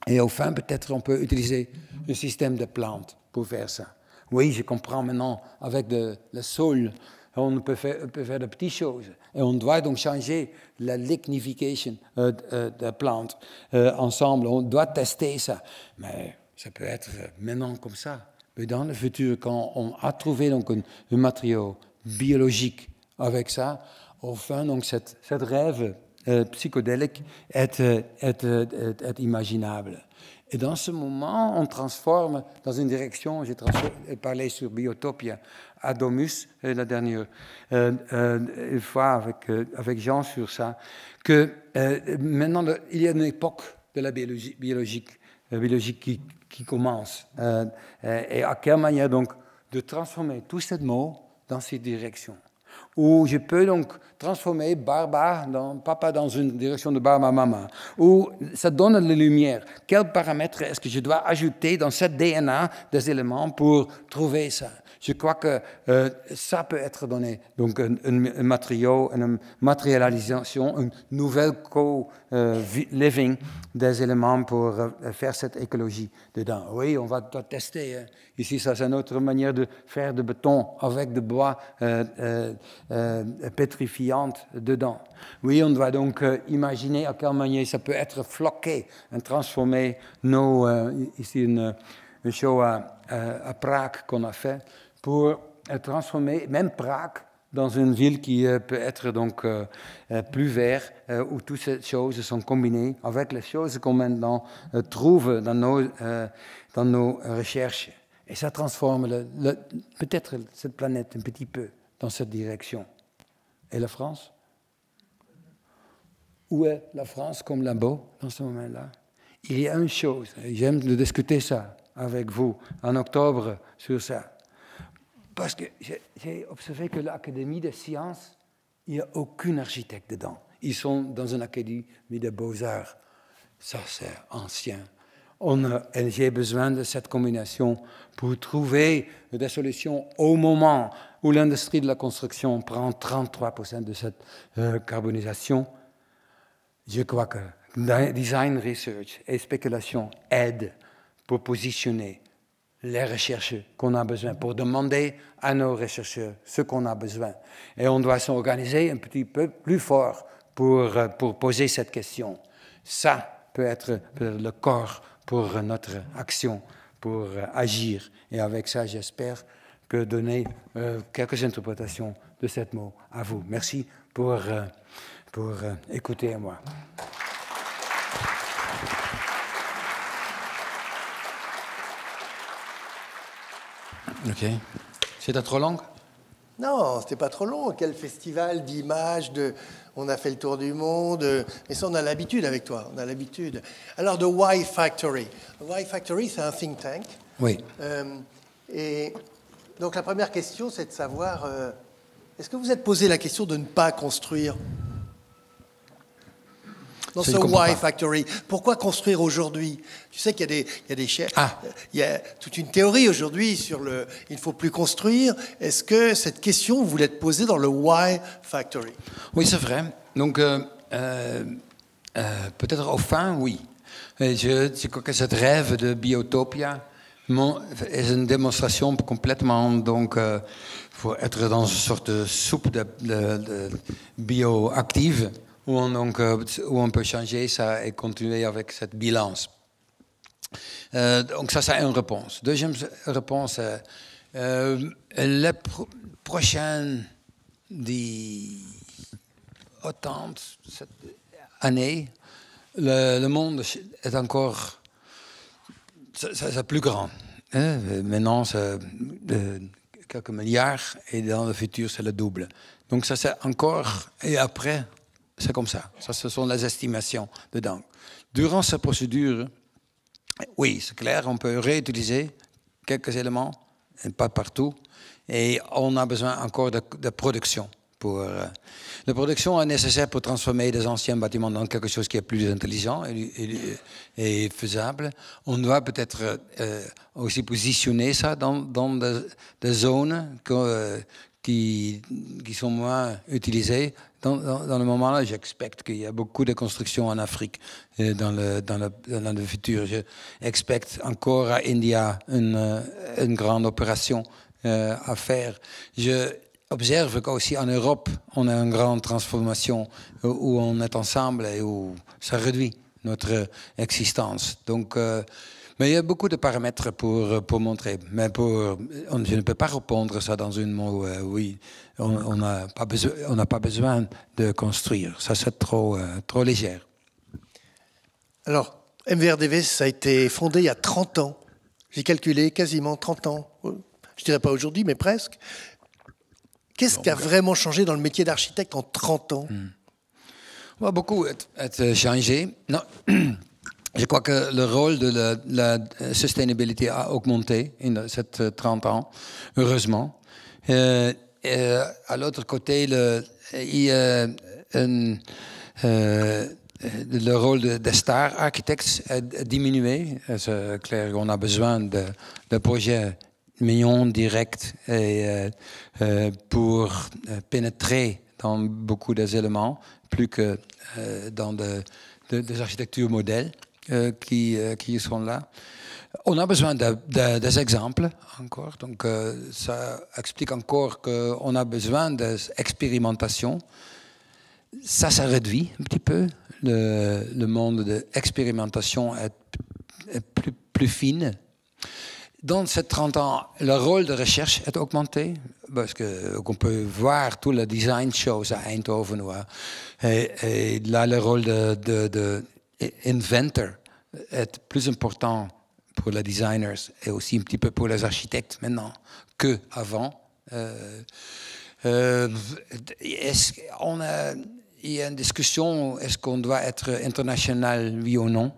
Et enfin, peut-être on peut utiliser un système de plantes pour faire ça. Oui, je comprends maintenant, avec le sol, on peut faire de petites choses. Et on doit donc changer la lignification des plantes ensemble. On doit tester ça. Mais ça peut être maintenant comme ça. Mais dans le futur, quand on a trouvé donc un matériau biologique avec ça, enfin, donc cette rêve psychodélique est imaginable. Et dans ce moment, on transforme dans une direction. J'ai parlé sur Biotopia à Domus la dernière fois avec Jean sur ça, que maintenant, il y a une époque de la biologie qui commence. Et à quelle manière donc de transformer tous ces mots dans cette direction. Ou je peux donc transformer papa dans une direction de maman. Ou ça donne la lumière. Quels paramètres est-ce que je dois ajouter dans cette DNA des éléments pour trouver ça? Je crois que ça peut être donné. Donc, un matériau, une matérialisation, une nouvelle co-living des éléments pour faire cette écologie dedans. Oui, on va tester. Hein. Ici, ça, c'est une autre manière de faire de béton avec de bois pétrifiante dedans. Oui, on doit donc imaginer à quelle manière ça peut être floqué et transformer ici une show à Prague qu'on a fait, pour transformer même Prague dans une ville qui peut être donc plus verte, où toutes ces choses sont combinées avec les choses qu'on maintenant trouve dans nos recherches. Et ça transforme peut-être cette planète un petit peu dans cette direction. Et la France? Où est la France comme labo dans ce moment-là? Il y a une chose, j'aime discuter ça avec vous en octobre sur ça. Parce que j'ai observé que l'Académie des sciences, il n'y a aucun architecte dedans. Ils sont dans une Académie des beaux-arts. Ça, c'est ancien. Et j'ai besoin de cette combinaison pour trouver des solutions au moment où l'industrie de la construction prend 33% de cette carbonisation. Je crois que design research et spéculation aident pour positionner les recherches qu'on a besoin, pour demander à nos chercheurs ce qu'on a besoin. Et on doit s'organiser un petit peu plus fort pour poser cette question. Ça peut être le corps pour notre action, pour agir. Et avec ça, j'espère que donner quelques interprétations de ce mot à vous. Merci pour écouter moi. Ok. C'était trop long? Non, c'était pas trop long. Quel festival d'images, on a fait le tour du monde. Mais ça, on a l'habitude avec toi. On a l'habitude. Alors, The Why Factory. The Why Factory, c'est un think tank. Oui. Et donc, la première question, c'est de savoir, est-ce que vous êtes posé la question de ne pas construire dans ce Why Factory? Pourquoi construire aujourd'hui? Tu sais qu'il y a des chefs. Il y a toute une théorie aujourd'hui sur il ne faut plus construire. Est-ce que cette question, vous l'êtes posée dans le Why Factory? Oui, c'est vrai. Donc, peut-être au fin, oui. Je crois que ce rêve de Biotopia est une démonstration complètement, donc, pour être dans une sorte de soupe de bioactive, où on peut changer ça et continuer avec cette balance. Donc ça, c'est une réponse. Deuxième réponse, la prochaine autant cette année, le monde est encore c'est plus grand. Maintenant, c'est quelques milliards et dans le futur, c'est le double. Donc ça, c'est encore... Et après... C'est comme ça. Ça, ce sont les estimations dedans. Durant cette procédure, oui, c'est clair, on peut réutiliser quelques éléments, et pas partout, et on a besoin encore de production. La production est nécessaire pour transformer des anciens bâtiments dans quelque chose qui est plus intelligent et faisable. On doit peut-être aussi positionner ça dans des zones qui sont moins utilisées. Dans le moment-là, j'expecte qu'il y a beaucoup de constructions en Afrique dans le futur. J'expecte encore à India une grande opération à faire. J'observe qu'aussi en Europe, on a une grande transformation où on est ensemble et où ça réduit notre existence. Donc, mais il y a beaucoup de paramètres pour montrer. Mais je ne peux pas répondre ça dans un mot. Oui, on n'a pas besoin de construire. Ça, c'est trop léger. Alors, MVRDV, ça a été fondé il y a 30 ans. J'ai calculé quasiment 30 ans. Je dirais pas aujourd'hui, mais presque. Qu'est-ce qui a vraiment changé dans le métier d'architecte en 30 ans? Beaucoup a changé. Non. Je crois que le rôle de la sustainability a augmenté in ces 30 ans, heureusement. À l'autre côté, il y a le rôle des star architects a diminué. C'est clair qu'on a besoin de projets millions directs et, pour pénétrer dans beaucoup des éléments, plus que dans des architectures modèles qui sont là. On a besoin des exemples encore, donc ça explique encore qu'on a besoin d'expérimentation. Ça réduit un petit peu. Le monde de l'expérimentation est plus fine. Dans ces 30 ans, le rôle de recherche est augmenté, parce qu'on peut voir tous les design shows à Eindhoven. Et là, le rôle de inventor est plus important pour les designers et aussi un petit peu pour les architectes maintenant qu'avant. Il y a une discussion, est-ce qu'on doit être international, oui ou non?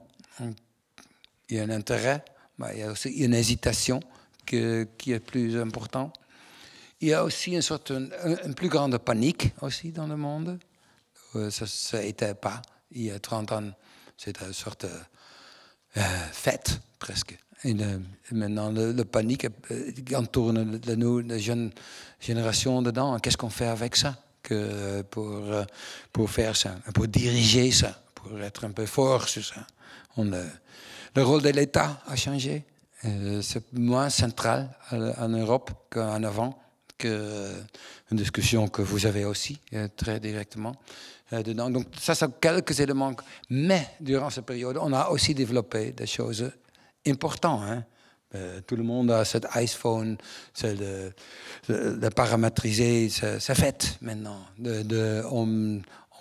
Il y a un intérêt, mais il y a aussi une hésitation qui est plus importante. Il y a aussi une plus grande panique aussi dans le monde. Ça n'était pas, il y a 30 ans, c'était une sorte de fête presque. Et maintenant, le panique entoure la jeune génération dedans. Qu'est-ce qu'on fait avec ça? Pour faire ça, pour diriger ça, pour être un peu fort sur ça. Le rôle de l'État a changé. C'est moins central en Europe qu'en avant, une discussion que vous avez aussi très directement dedans. Donc ça, c'est quelques éléments. Mais durant cette période, on a aussi développé des choses importantes. Hein. Tout le monde a cet iPhone, c'est de paramétriser, c'est fait maintenant.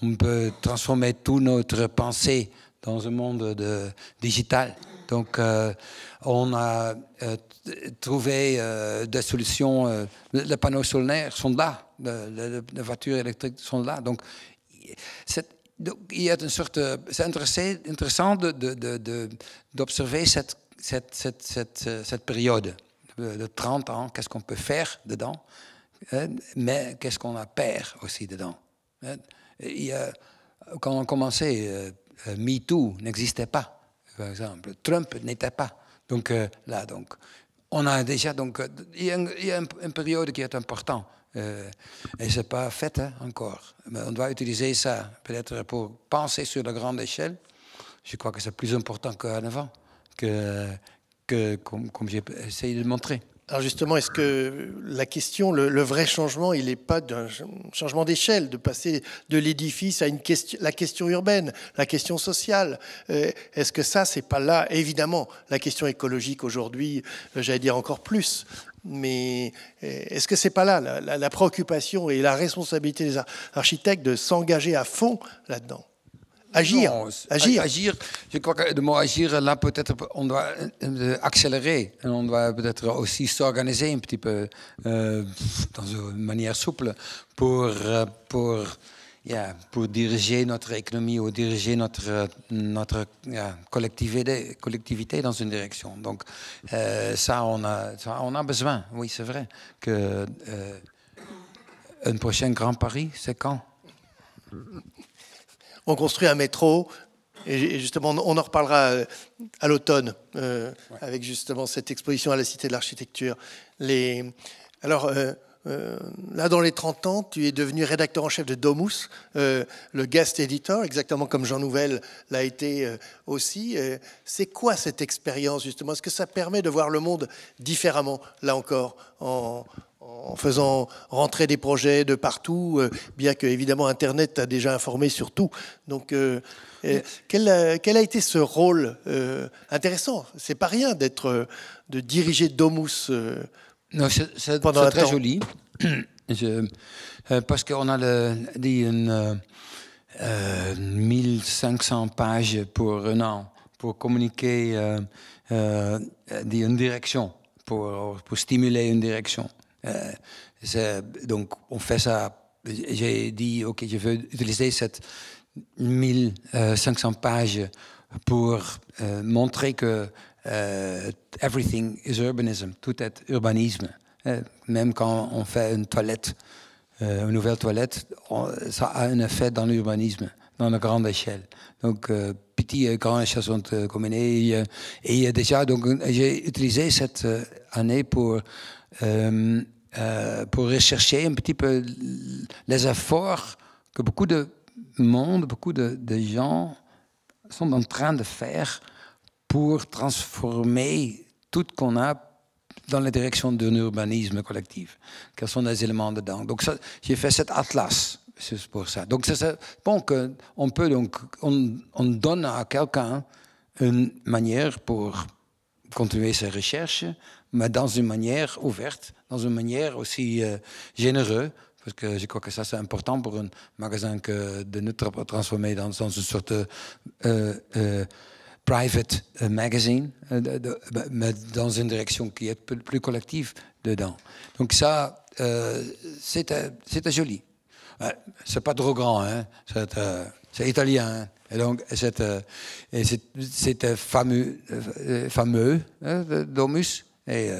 On peut transformer toute notre pensée dans un monde digital. Donc, on a trouvé des solutions. Les panneaux solaires sont là, les voitures électriques sont là. Donc, il y a une sorte. C'est intéressant d'observer cette période de 30 ans, qu'est-ce qu'on peut faire dedans, mais qu'est-ce qu'on a peur aussi dedans. Quand on commençait, MeToo n'existait pas, par exemple. Trump n'était pas. Donc là, on a déjà... il y a une période qui est importante. Et ce n'est pas fait encore. Mais on doit utiliser ça peut-être pour penser sur la grande échelle. Je crois que c'est plus important qu'en avant. Comme j'ai essayé de le montrer. Alors justement, est-ce que la question, le vrai changement, il n'est pas d'un changement d'échelle, de passer de l'édifice à la question urbaine, la question sociale? Est-ce que ça, c'est pas là? Évidemment, la question écologique aujourd'hui, j'allais dire encore plus. Mais est-ce que c'est pas là la préoccupation et la responsabilité des architectes de s'engager à fond là-dedans? Agir. Je crois que le mot agir, là, peut-être, on doit accélérer. Et on doit peut-être aussi s'organiser un petit peu dans une manière souple pour diriger notre économie ou diriger notre collectivité dans une direction. Donc, ça, on a besoin. Oui, c'est vrai que un prochain Grand Paris, c'est quand? On construit un métro, et justement, on en reparlera à l'automne, avec justement cette exposition à la Cité de l'Architecture. Alors, là, dans les 30 ans, tu es devenu rédacteur en chef de Domus, le guest editor, exactement comme Jean Nouvel l'a été aussi. C'est quoi cette expérience, justement? Est-ce que ça permet de voir le monde différemment, là encore, en faisant rentrer des projets de partout, bien que évidemment Internet a déjà informé sur tout. Donc, quel a été ce rôle intéressant? C'est pas rien de diriger Domus. Non, c'est très joli. Parce qu'on a dit 1500 pages pour un an pour communiquer une direction, pour stimuler une direction. Donc, on fait ça. J'ai dit, OK, je veux utiliser cette 1500 pages pour montrer que everything is urbanism, tout est urbanisme. Même quand on fait une toilette, une nouvelle toilette, ça a un effet dans l'urbanisme, dans la grande échelle. Donc, petite et grande échelle sont combinées. Et déjà, donc, j'ai utilisé cette année pour rechercher un petit peu les efforts que beaucoup de monde, beaucoup de gens sont en train de faire pour transformer tout ce qu'on a dans la direction d'un urbanisme collectif. Quels sont les éléments dedans? Donc ça, j'ai fait cet atlas, c'est pour ça. Donc c'est bon qu'on peut donc on donne à quelqu'un une manière pour continuer ses recherches, mais dans une manière ouverte, dans une manière aussi généreuse, parce que je crois que ça c'est important pour un magasin que de nous transformer dans une sorte de private magazine, mais dans une direction qui est plus collective dedans. Donc ça, c'était joli. C'est pas trop grand, hein? C'est italien, hein? Et donc c'était fameux Domus. Mais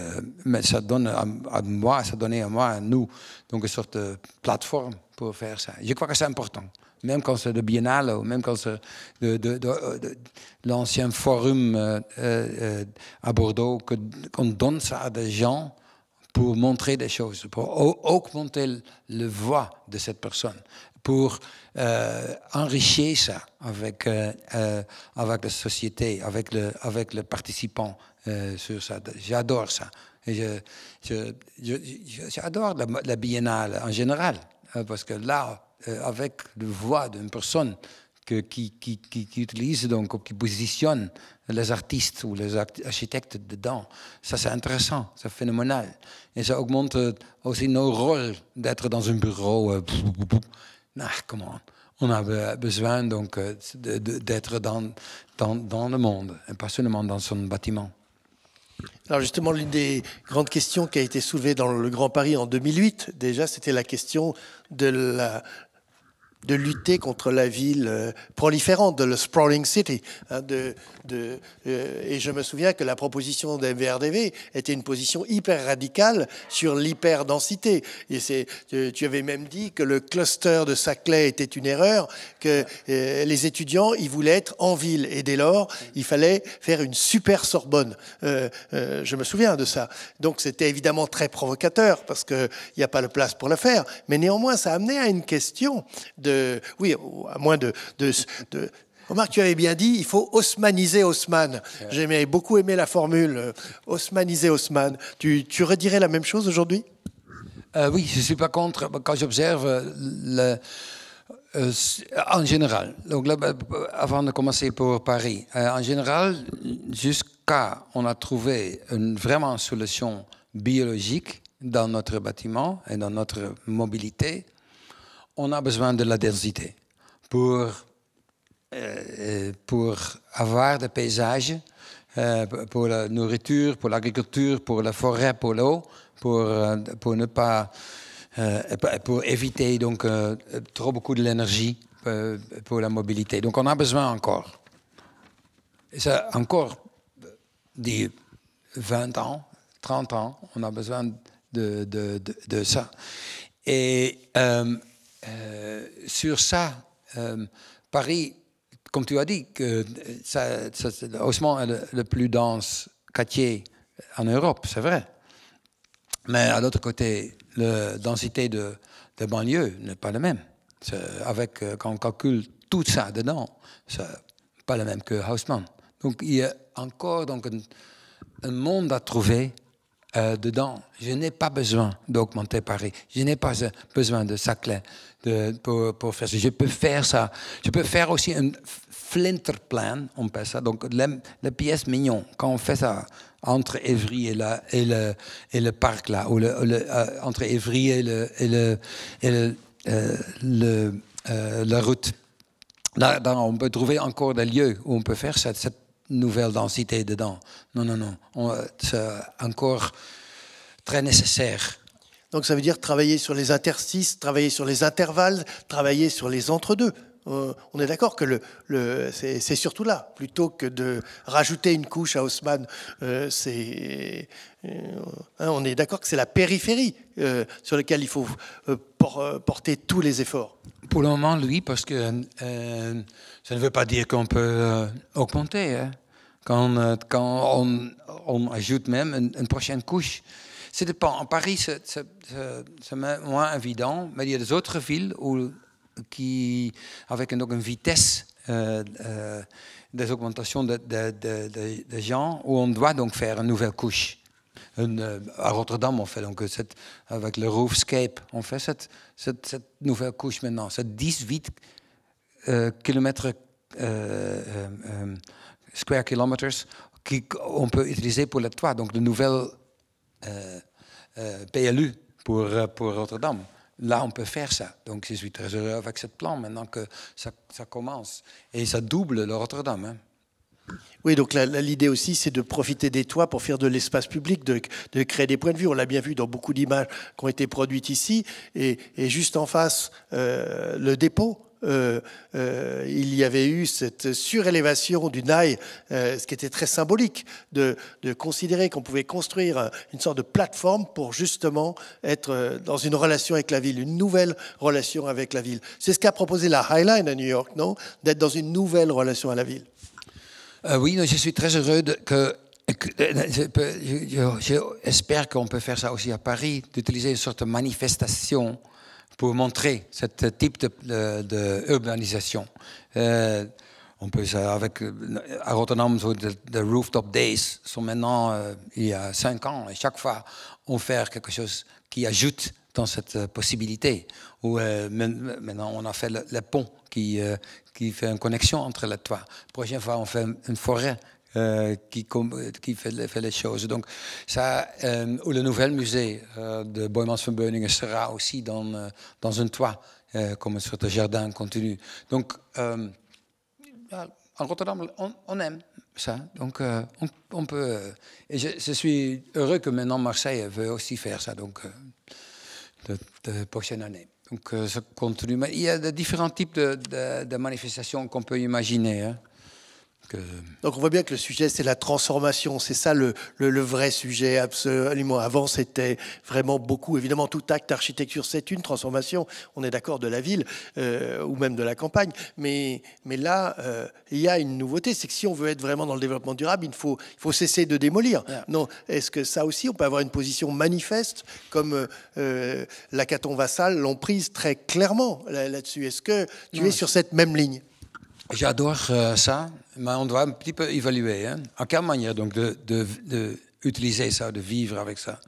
ça donne à moi, ça donnait à moi, à nous, donc une sorte de plateforme pour faire ça. Je crois que c'est important. Même quand c'est de Biennale, ou même quand c'est de l'ancien forum à Bordeaux, qu'on donne ça à des gens pour montrer des choses, pour augmenter le voix de cette personne, pour enrichir ça avec la société, avec le participant sur ça. J'adore ça. Et j'adore la Biennale en général, parce que là, avec la voix d'une personne qui utilise, donc qui positionne les artistes ou les architectes dedans, ça c'est intéressant, c'est phénoménal. Et ça augmente aussi nos rôles d'être dans un bureau. Comment on a besoin donc d'être dans le monde, et pas seulement dans son bâtiment. Alors justement, l'une des grandes questions qui a été soulevée dans le Grand Paris en 2008, déjà, c'était la question de lutter contre la ville proliférante, de le sprawling city. Et je me souviens que la proposition de MVRDV était une position hyper radicale sur l'hyperdensité. Et tu avais même dit que le cluster de Saclay était une erreur, que les étudiants, ils voulaient être en ville. Et dès lors, il fallait faire une super Sorbonne. Je me souviens de ça. Donc c'était évidemment très provocateur, parce qu'il n'y a pas de place pour le faire. Mais néanmoins, ça amenait à une question oui, à moins de Remarque, tu avais bien dit, il faut haussmaniser Haussmann. J'aimais beaucoup aimé la formule haussmaniser Haussmann. Tu redirais la même chose aujourd'hui? Oui, je ne suis pas contre. Quand j'observe en général, donc là, avant de commencer pour Paris, en général, jusqu'à on a trouvé vraiment une solution biologique dans notre bâtiment et dans notre mobilité, on a besoin de la densité pour avoir des paysages, pour la nourriture, pour l'agriculture, pour la forêt, pour l'eau, pour ne pas, pour éviter donc trop beaucoup de l'énergie pour la mobilité. Donc on a besoin encore. Et ça encore 20 ans, 30 ans, on a besoin de ça. Et sur ça, Paris, comme tu as dit, que Haussmann est le plus dense quartier en Europe, c'est vrai. Mais à l'autre côté, la densité de banlieue n'est pas la même. Quand on calcule tout ça dedans, c'est pas le même que Haussmann. Donc il y a encore donc, un monde à trouver dedans. Je n'ai pas besoin d'augmenter Paris. Je n'ai pas besoin de Saclay pour faire ça. Je peux faire ça. Je peux faire aussi un flinterplan, on appelle ça. Donc, la pièce mignon, quand on fait ça entre Évry et le parc, là, ou entre Évry et la route, là, on peut trouver encore des lieux où on peut faire cette nouvelle densité dedans. Non. C'est encore très nécessaire. Donc ça veut dire travailler sur les interstices, travailler sur les intervalles, travailler sur les entre-deux. On est d'accord que c'est surtout là, plutôt que de rajouter une couche à Haussmann. On est d'accord que c'est la périphérie sur laquelle il faut porter tous les efforts. Pour le moment, oui, parce que ça ne veut pas dire qu'on peut augmenter. Hein. Quand on ajoute même une prochaine couche. Ça dépend. En Paris, c'est moins évident, mais il y a des autres villes avec donc une vitesse des augmentations de gens où on doit donc faire une nouvelle couche. À Rotterdam, on fait donc avec le Roofscape, on fait cette nouvelle couche maintenant. C'est 18 kilomètres square kilometers qu'on peut utiliser pour le toit. Donc de nouvelles PLU pour Rotterdam. Là, on peut faire ça. Donc, je suis très heureux avec ce plan maintenant que ça commence. Et ça double le Rotterdam. Hein. Oui, donc l'idée aussi, c'est de profiter des toits pour faire de l'espace public, de créer des points de vue. On l'a bien vu dans beaucoup d'images qui ont été produites ici. Et juste en face, le dépôt. Il y avait eu cette surélévation du Naï, ce qui était très symbolique, de considérer qu'on pouvait construire une sorte de plateforme pour justement être dans une relation avec la ville, une nouvelle relation avec la ville. C'est ce qu'a proposé la High Line à New York, non? D'être dans une nouvelle relation à la ville. Oui, je suis très heureux j'espère qu'on peut faire ça aussi à Paris, d'utiliser une sorte de manifestation pour montrer ce type d'urbanisation. On peut ça à Rotterdam, les Rooftop Days sont maintenant il y a 5 ans, et chaque fois on fait quelque chose qui ajoute dans cette possibilité. Où maintenant on a fait le pont qui fait une connexion entre les toits. La prochaine fois on fait une forêt qui fait les choses. Donc ça, ou le nouvel musée de Boijmans van Beuningen sera aussi dans un toit, comme une sorte de jardin continu. Donc en Rotterdam, on aime ça. Donc on peut. Et je suis heureux que maintenant Marseille veut aussi faire ça. Donc de prochaine année. Donc ça continue. Mais il y a de différents types de manifestations qu'on peut imaginer. Hein. Donc on voit bien que le sujet, c'est la transformation. C'est ça le vrai sujet, absolument. Avant, c'était vraiment beaucoup. Évidemment, tout acte d'architecture, c'est une transformation. On est d'accord, de la ville ou même de la campagne. Mais là, il y a une nouveauté. C'est que si on veut être vraiment dans le développement durable, il faut cesser de démolir. Yeah. Non, est-ce que ça aussi, on peut avoir une position manifeste, comme l'hackathon Vassal l'ont prise très clairement là-dessus? Est-ce que tu es sur cette même ligne? J'adore ça, mais on doit un petit peu évaluer. Hein. À quelle manière donc de utiliser ça, de vivre avec ça.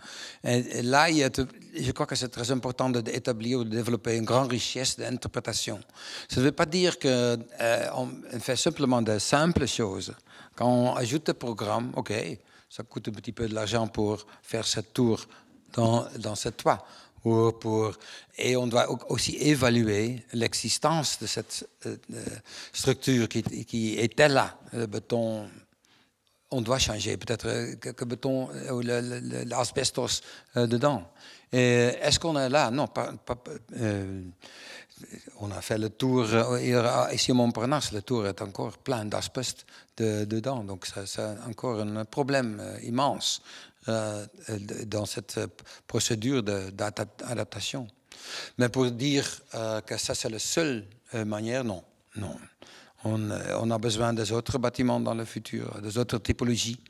Et là, je crois que c'est très important d'établir ou de développer une grande richesse d'interprétation. Ça ne veut pas dire qu'on fait simplement de simples choses. Quand on ajoute des programmes, ok, ça coûte un petit peu de l'argent pour faire cette tour dans ce toit. Et on doit aussi évaluer l'existence de cette structure qui était là. Le béton, on doit changer peut-être quelques bétons ou l'asbestos dedans. Est-ce qu'on est là? Non, on a fait le tour ici à Montparnasse. Le tour est encore plein d'asbestos dedans. Donc c'est encore un problème immense. Dans cette procédure d'adaptation. Mais pour dire que ça, c'est la seule manière, non. On a besoin des autres bâtiments dans le futur, des autres typologies.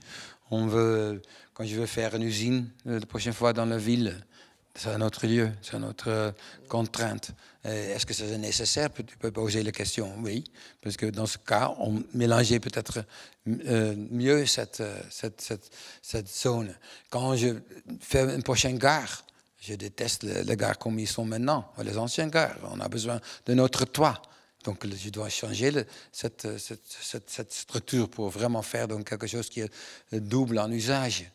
Quand je veux faire une usine, la prochaine fois dans la ville, c'est un autre lieu, c'est une autre contrainte. Est-ce que c'est nécessaire? Tu peux poser la question, oui. Parce que dans ce cas, on mélangeait peut-être mieux cette zone. Quand je fais une prochaine gare, je déteste les gares comme ils sont maintenant, les anciennes gares. On a besoin de notre toit. Donc, je dois changer cette structure pour vraiment faire donc, quelque chose qui est double en usage.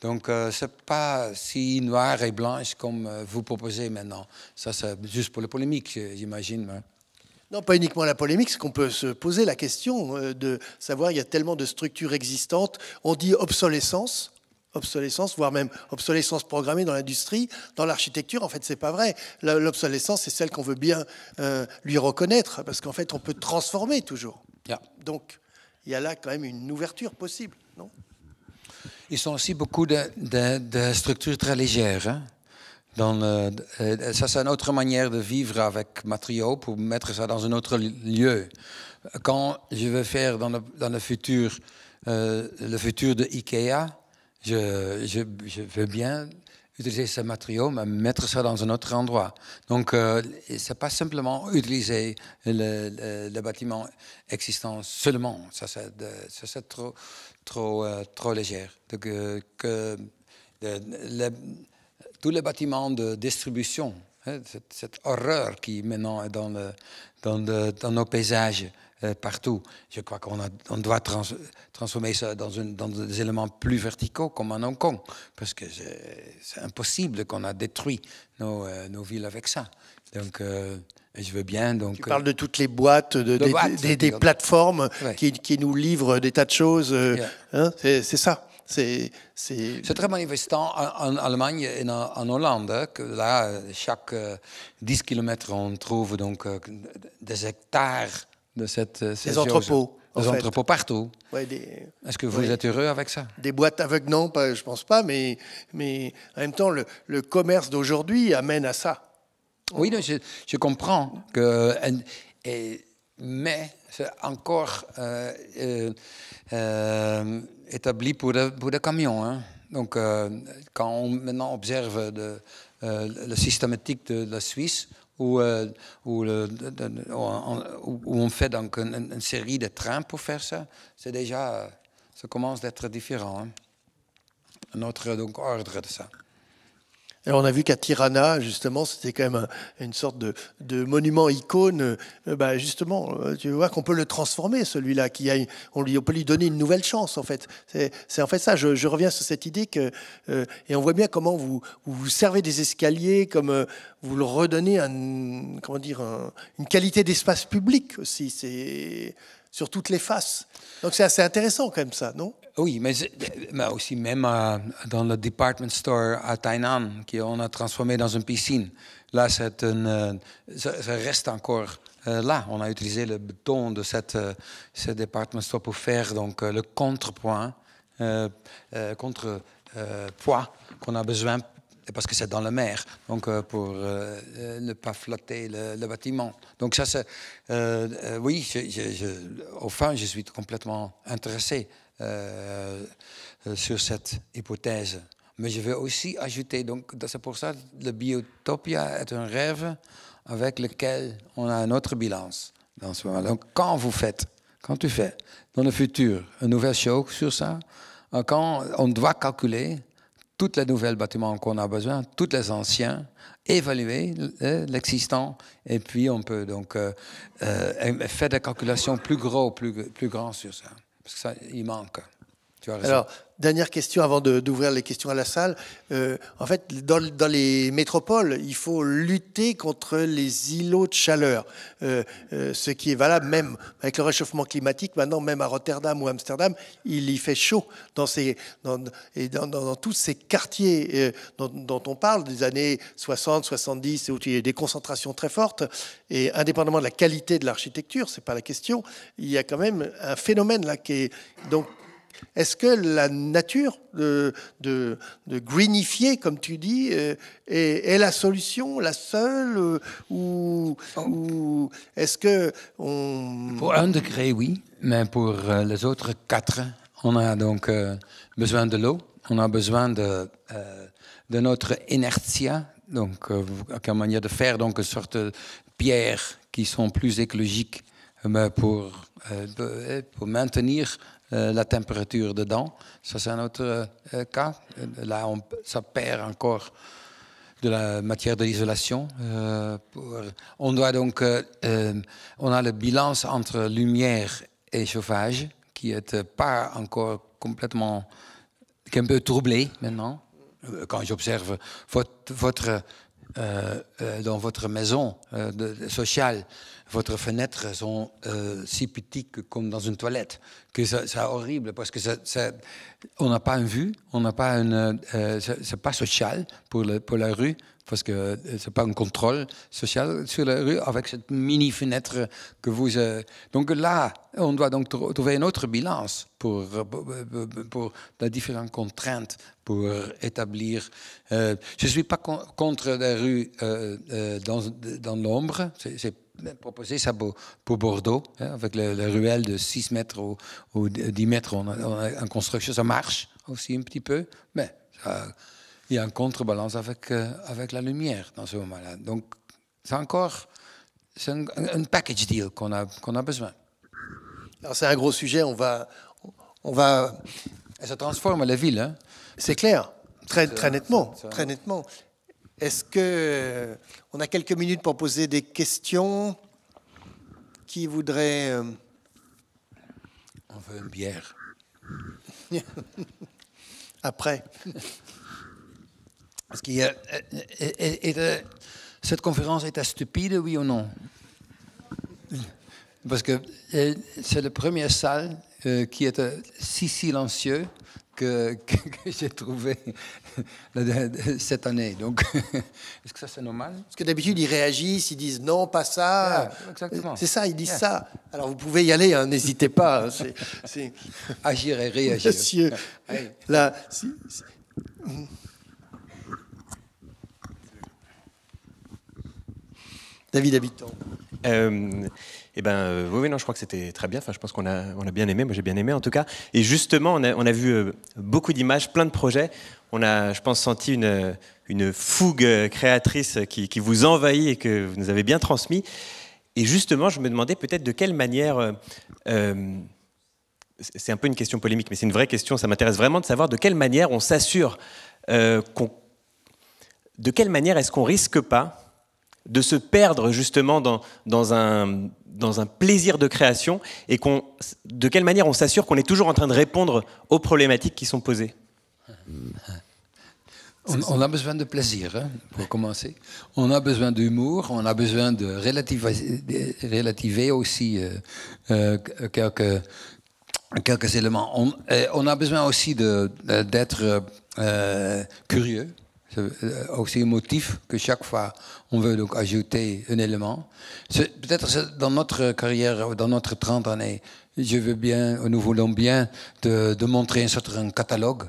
Donc, c'est pas si noir et blanche comme vous proposez maintenant. Ça, c'est juste pour la polémique, j'imagine. Non, pas uniquement la polémique, c'est qu'on peut se poser la question de savoir, il y a tellement de structures existantes, on dit obsolescence, voire même obsolescence programmée dans l'industrie, dans l'architecture, en fait, c'est pas vrai. L'obsolescence, c'est celle qu'on veut bien lui reconnaître, parce qu'en fait, on peut transformer toujours. Ja. Donc, il y a là quand même une ouverture possible, non? Ils sont aussi beaucoup de structures très légères. Hein? Ça, c'est une autre manière de vivre avec matériaux pour mettre ça dans un autre lieu. Quand je veux faire dans le futur de IKEA, je veux bien utiliser ce matériau, mais mettre ça dans un autre endroit. Donc, c'est pas simplement utiliser le bâtiment existant seulement. Ça, c'est trop léger. Donc, tous les bâtiments de distribution, hein, cette horreur qui maintenant est dans nos paysages partout. Je crois qu'on doit transformer ça dans des éléments plus verticaux comme en Hong Kong, parce que c'est impossible qu'on a détruit nos villes avec ça. Donc, je veux bien. Donc, tu parles de toutes les boîtes, des plateformes qui nous livrent des tas de choses. Hein, c'est ça. C'est très manifestant en Allemagne et en Hollande. Hein, que là, chaque 10 km, on trouve donc des hectares de des entrepôts. Des entrepôts partout. Ouais, est-ce que vous êtes heureux avec ça? Des boîtes aveugles, non, je pense pas, mais en même temps, le commerce d'aujourd'hui amène à ça. Oui, je comprends que, mais c'est encore établi pour des camions. Hein. Donc, quand on maintenant observe le systématique de la Suisse, où on fait donc une série de trains pour faire ça, ça commence d'être différent. Hein. Un autre donc, ordre de ça. Alors on a vu qu'à Tirana, justement, c'était quand même une sorte de monument icône. Justement, tu vois qu'on peut le transformer, celui-là, on peut lui donner une nouvelle chance, en fait. C'est en fait ça. Je reviens sur cette idée et on voit bien comment vous servez des escaliers, comme vous le redonnez une qualité d'espace public aussi. C'est sur toutes les faces. Donc c'est assez intéressant quand même ça, non? Oui, mais aussi même dans le department store à Tainan, qu'on a transformé dans une piscine. Là, ça reste encore là. On a utilisé le béton de ce department store pour faire donc, le contrepoids qu'on a besoin, parce que c'est dans la mer, donc pour ne pas flotter le bâtiment. Donc ça, c'est... oui, enfin, je suis complètement intéressé sur cette hypothèse. Mais je veux aussi ajouter, donc c'est pour ça que le Biotopia est un rêve avec lequel on a notre bilan dans ce moment. Donc quand tu fais dans le futur un nouvel show sur ça, quand on doit calculer tous les nouveaux bâtiments qu'on a besoin, tous les anciens, évaluer l'existant, et puis on peut donc faire des calculations plus grandes sur ça. Parce que ça, il manque. Tu as raison. Alors, dernière question avant d'ouvrir les questions à la salle. En fait, dans les métropoles, il faut lutter contre les îlots de chaleur. Ce qui est valable même avec le réchauffement climatique. Maintenant, même à Rotterdam ou Amsterdam, il y fait chaud dans tous ces quartiers dont on parle, des années 60, 70, où il y a des concentrations très fortes. Et indépendamment de la qualité de l'architecture, c'est pas la question, il y a quand même un phénomène là qui est... Donc, est-ce que la nature de greenifier, comme tu dis, est la solution, la seule, ou est-ce que Pour 1 degré, oui, mais pour les autres 4, on a donc besoin de l'eau, on a besoin de notre inertia, donc quelle manière de faire donc une sorte de pierres qui sont plus écologiques pour maintenir la température dedans. Ça, c'est un autre cas. Là, ça perd encore de la matière de l'isolation. On doit donc... on a le bilan entre lumière et chauffage qui est pas encore complètement... qui est un peu troublé maintenant. Quand j'observe votre dans votre maison sociale, votre fenêtre sont si petites comme dans une toilette, que c'est horrible parce que on n'a pas une vue, on n'a pas c'est pas social pour la rue, parce que c'est pas un contrôle social sur la rue avec cette mini fenêtre que vous. Donc là, on doit donc trouver une autre balance pour les différentes contraintes pour établir. Je suis pas contre la rue dans l'ombre. C'est proposé ça pour Bordeaux, hein, avec la ruelle de 6 mètres ou 10 mètres en construction. Ça marche aussi un petit peu, mais il y a une contrebalance avec la lumière dans ce moment-là. Donc, c'est un package deal qu'on a besoin. Alors, c'est un gros sujet, on va... Et ça transforme la ville. Hein. C'est clair, très nettement, très nettement. Est-ce que on a quelques minutes pour poser des questions? Qui voudrait... On veut une bière. Après. Est-ce qu'il y a, cette conférence était stupide, oui ou non? Parce que c'est la première salle qui était si silencieuse que j'ai trouvé cette année. Donc, est-ce que ça c'est normal? Parce que d'habitude, ils réagissent, ils disent non, pas ça. Yeah, exactement. C'est ça, ils disent ça. Alors, vous pouvez y aller, hein, n'hésitez pas. C'est... Agir et réagir. Monsieur, là... David Habitant. Oui, non, je crois que c'était très bien. Enfin, je pense qu'on a bien aimé. Moi, j'ai bien aimé, en tout cas. Et justement, on a vu beaucoup d'images, plein de projets. On a, je pense, senti une fougue créatrice qui vous envahit et que vous nous avez bien transmis. Et justement, je me demandais peut-être de quelle manière... c'est un peu une question polémique, mais c'est une vraie question. Ça m'intéresse vraiment de savoir de quelle manière on s'assure de quelle manière est-ce qu'on risque pas de se perdre justement dans un plaisir de création et de quelle manière on s'assure qu'on est toujours en train de répondre aux problématiques qui sont posées. On a besoin de plaisir, hein, pour commencer. On a besoin d'humour, on a besoin de relativer aussi quelques éléments. On a besoin aussi d'être curieux. C'est aussi un motif que chaque fois on veut donc ajouter un élément. Peut-être dans notre carrière, dans notre 30 années, nous voulons bien de montrer un certain catalogue.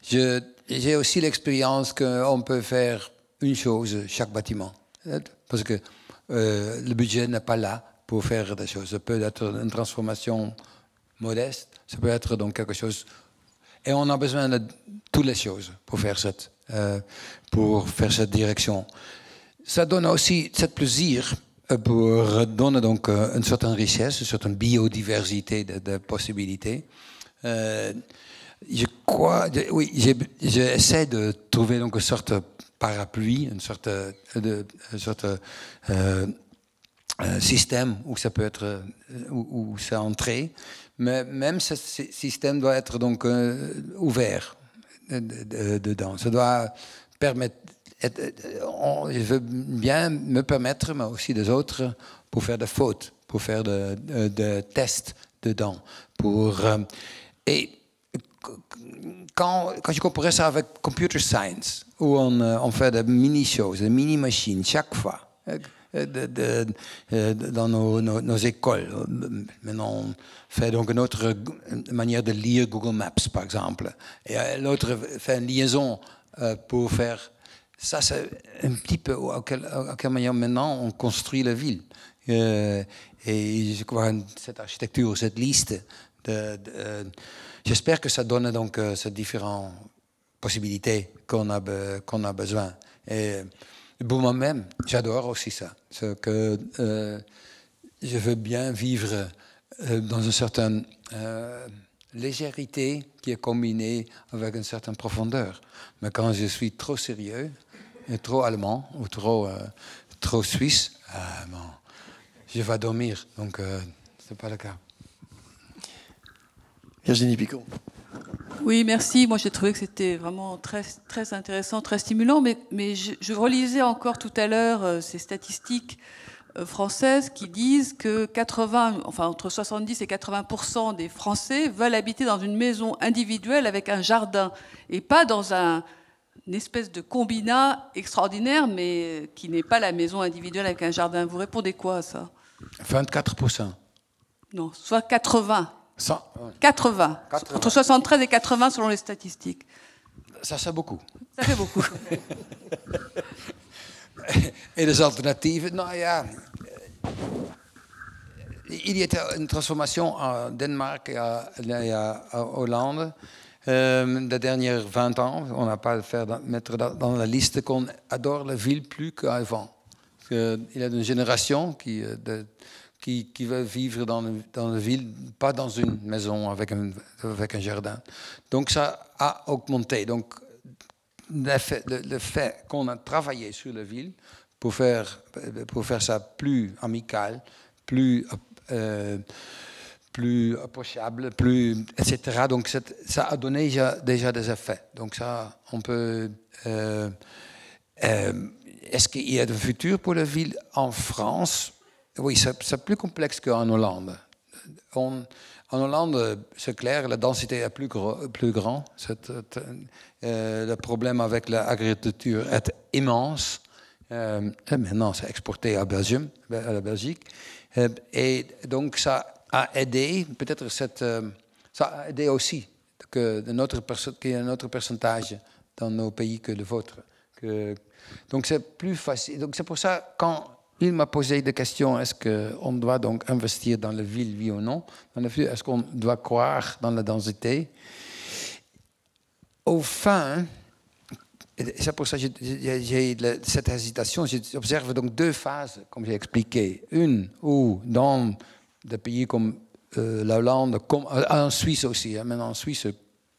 J'ai aussi l'expérience qu'on peut faire une chose chaque bâtiment, parce que le budget n'est pas là pour faire des choses. Ça peut être une transformation modeste, ça peut être donc quelque chose. Et on a besoin de toutes les choses pour faire cette direction. Ça donne aussi ce plaisir pour donner donc une certaine richesse, une certaine biodiversité de possibilités. Je crois, oui, j'essaie de trouver donc une sorte de parapluie, une sorte de système où ça peut être, où ça entrer. Mais même ce système doit être donc ouvert dedans. Ça doit permettre. Je veux bien me permettre, mais aussi des autres, pour faire des fautes, pour faire des tests dedans. Et quand je comparais ça avec computer science, où on fait des mini-choses, des mini-machines chaque fois. Dans nos écoles. Maintenant, on fait donc une autre manière de lire Google Maps, par exemple. Et l'autre fait une liaison pour faire... Ça, c'est un petit peu à quelle manière maintenant on construit la ville. Et je crois cette architecture, cette liste, j'espère que ça donne donc ces différentes possibilités qu'on a besoin. Et pour moi-même, j'adore aussi ça. C'est que je veux bien vivre dans une certaine légèreté qui est combinée avec une certaine profondeur. Mais quand je suis trop sérieux, et trop allemand ou trop suisse, bon, je vais dormir. Donc, ce n'est pas le cas. Virginie Picot. Oui, merci. Moi, j'ai trouvé que c'était vraiment très, très intéressant, très stimulant. Mais je relisais encore tout à l'heure ces statistiques françaises qui disent que entre 70 et 80% des Français veulent habiter dans une maison individuelle avec un jardin et pas dans une espèce de combinat extraordinaire, mais qui n'est pas la maison individuelle avec un jardin. Vous répondez quoi à ça? 24%. Non, soit 80. 80. Entre 73 et 80 selon les statistiques. Ça, c'est beaucoup. Ça fait beaucoup. Et les alternatieven? Nou ja, il y a une transformation à Danemark et à Hollande. Les dernières 20 ans, on n'a pas à mettre dans la liste qu'on adore la ville plus qu'avant. Il y a une génération qui veut vivre dans la ville, pas dans une maison avec un jardin. Donc ça a augmenté. Donc le fait qu'on a travaillé sur la ville pour faire ça plus amical, plus approchable, etc. Donc ça a donné déjà des effets. Donc ça, on peut... est-ce qu'il y a de futur pour la ville en France? Oui, c'est plus complexe qu'en Hollande. En Hollande, c'est clair, la densité est plus grande. Le problème avec l'agriculture est immense. Et maintenant, c'est exporté à la Belgique. Et donc, ça a aidé, peut-être ça a aidé aussi qu'il y ait un autre pourcentage dans nos pays que le vôtre. Donc, c'est plus facile. Donc, c'est pour ça, quand il m'a posé des questions, est-ce qu'on doit donc investir dans la ville, oui ou non? Est-ce qu'on doit croire dans la densité? Au fin, c'est pour ça que j'ai cette hésitation. J'observe donc deux phases, comme j'ai expliqué. Une où, dans des pays comme la Hollande, comme en Suisse aussi, hein, maintenant en Suisse,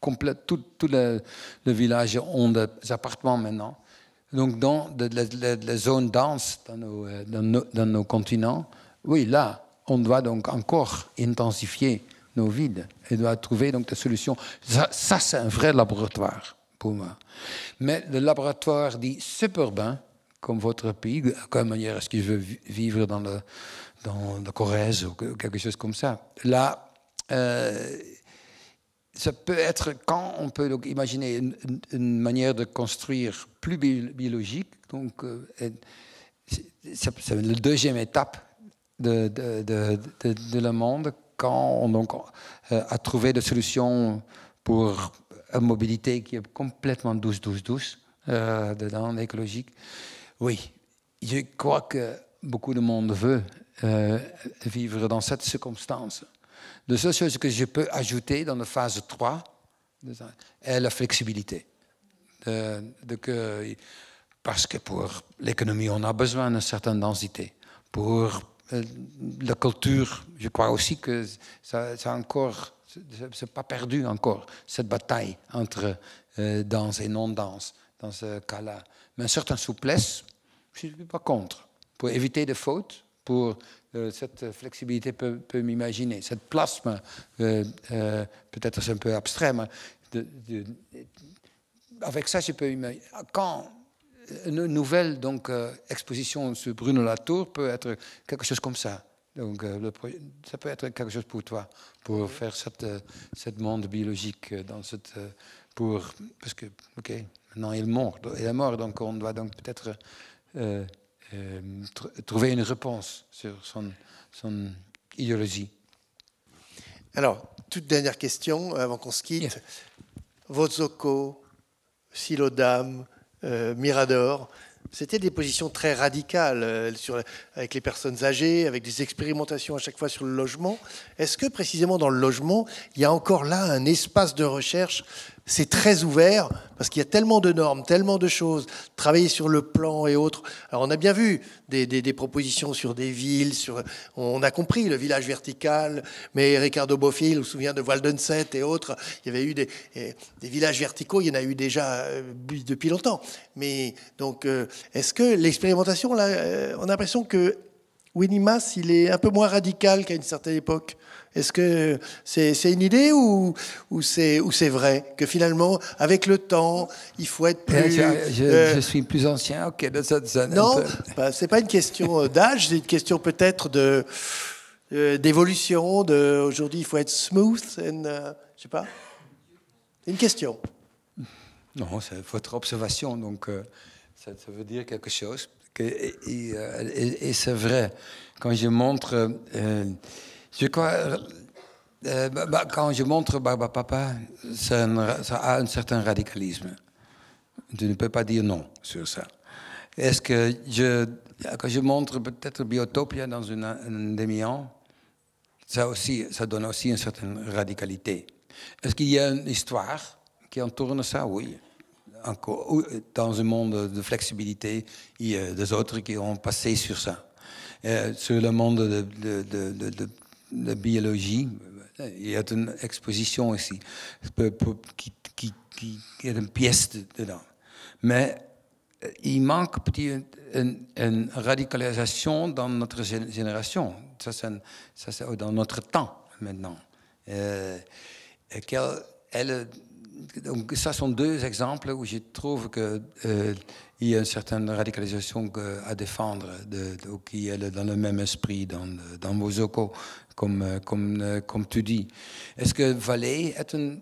tous les villages ont des appartements maintenant. Donc, dans les zones denses dans nos continents, oui, là, on doit donc encore intensifier nos villes et doit trouver donc des solutions. Ça c'est un vrai laboratoire pour moi. Mais le laboratoire dit suburbain, comme votre pays, de quelle manière est-ce que je veux vivre dans la Corrèze ou quelque chose comme ça. Là, ça peut être quand on peut donc imaginer une manière de construire plus biologique. Donc, c'est la deuxième étape de le monde quand on donc, a trouvé des solutions pour une mobilité qui est complètement douce, dedans, écologique. Oui, je crois que beaucoup de monde veut vivre dans cette circonstance. La seule chose que je peux ajouter dans la phase 3 est la flexibilité. Parce que pour l'économie, on a besoin d'une certaine densité. Pour la culture, je crois aussi que c'est encore, c'est pas perdu encore, cette bataille entre dense et non dense, dans ce cas-là. Mais une certaine souplesse, je ne suis pas contre. Pour éviter des fautes, pour cette flexibilité peut m'imaginer. Cette plasme, peut-être c'est un peu abstrait, mais avec ça, je peux imaginer. Quand une nouvelle donc, exposition sur Bruno Latour peut être quelque chose comme ça. Donc, ça peut être quelque chose pour toi, pour faire cette monde biologique dans cette... parce que, OK, maintenant il est mort, donc on doit donc peut-être... trouver une réponse sur son idéologie. Alors, toute dernière question avant qu'on se quitte. Yes. Vozoko, Silodam, Mirador, c'était des positions très radicales avec les personnes âgées, avec des expérimentations à chaque fois sur le logement. Est-ce que précisément dans le logement, il y a encore là un espace de recherche? C'est très ouvert parce qu'il y a tellement de normes, tellement de choses. Travailler sur le plan et autres. Alors on a bien vu des propositions sur des villes. On a compris le village vertical. Mais Ricardo Bofill, on se souvient de Waldenset et autres. Il y avait eu des villages verticaux. Il y en a eu déjà depuis longtemps. Mais donc, est-ce que l'expérimentation là, on a l'impression que Winnie Maas, il est un peu moins radical qu'à une certaine époque. Est-ce que c'est une idée ou c'est vrai que finalement, avec le temps, il faut être plus... Je suis plus ancien, ok. Non, c'est pas une question d'âge, c'est une question peut-être d'évolution. Aujourd'hui, il faut être smooth, je sais pas. Une question. Non, c'est votre observation, donc ça veut dire quelque chose. Et c'est vrai, quand je montre... je crois... quand je montre Barbara Papa, ça a un certain radicalisme. Je ne peux pas dire non sur ça. Est-ce que quand je montre peut-être Biotopia dans une demi-an, ça donne aussi une certaine radicalité. Est-ce qu'il y a une histoire qui entoure ça? Oui. Encore, dans un monde de flexibilité, il y a des autres qui ont passé sur ça. Sur le monde de biologie, il y a une exposition ici qui est une pièce dedans. Mais il manque une radicalisation dans notre génération. Ça, c'est dans notre temps maintenant. Donc, ça sont deux exemples où je trouve qu'il y a une certaine radicalisation à défendre, qui est dans le même esprit, dans Mosoko, comme tu dis. Est-ce que Vallée est une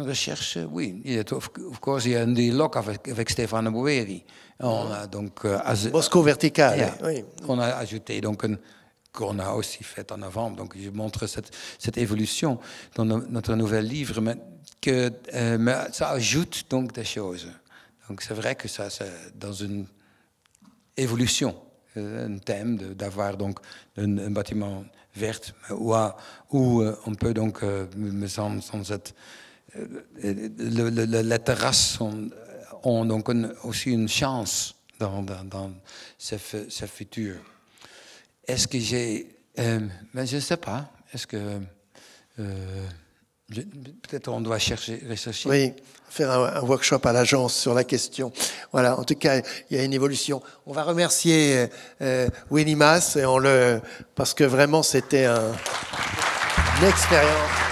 recherche? Oui, of course, il y a un dialogue avec Stefano Boeri. On a donc Bosco Verticale. Oui. On a ajouté donc qu'on a aussi fait en avant. Donc je montre cette évolution dans notre nouvel livre, mais ça ajoute donc des choses. Donc c'est vrai que ça c'est dans une évolution, un thème d'avoir donc un bâtiment vert où on peut donc, me semble, les terrasses ont donc aussi une chance dans ce futur. Est-ce que j'ai... mais je ne sais pas. Est-ce que... peut-être on doit rechercher. Oui, faire un workshop à l'agence sur la question. Voilà, en tout cas, il y a une évolution. On va remercier Winnie Maas parce que vraiment, c'était une expérience.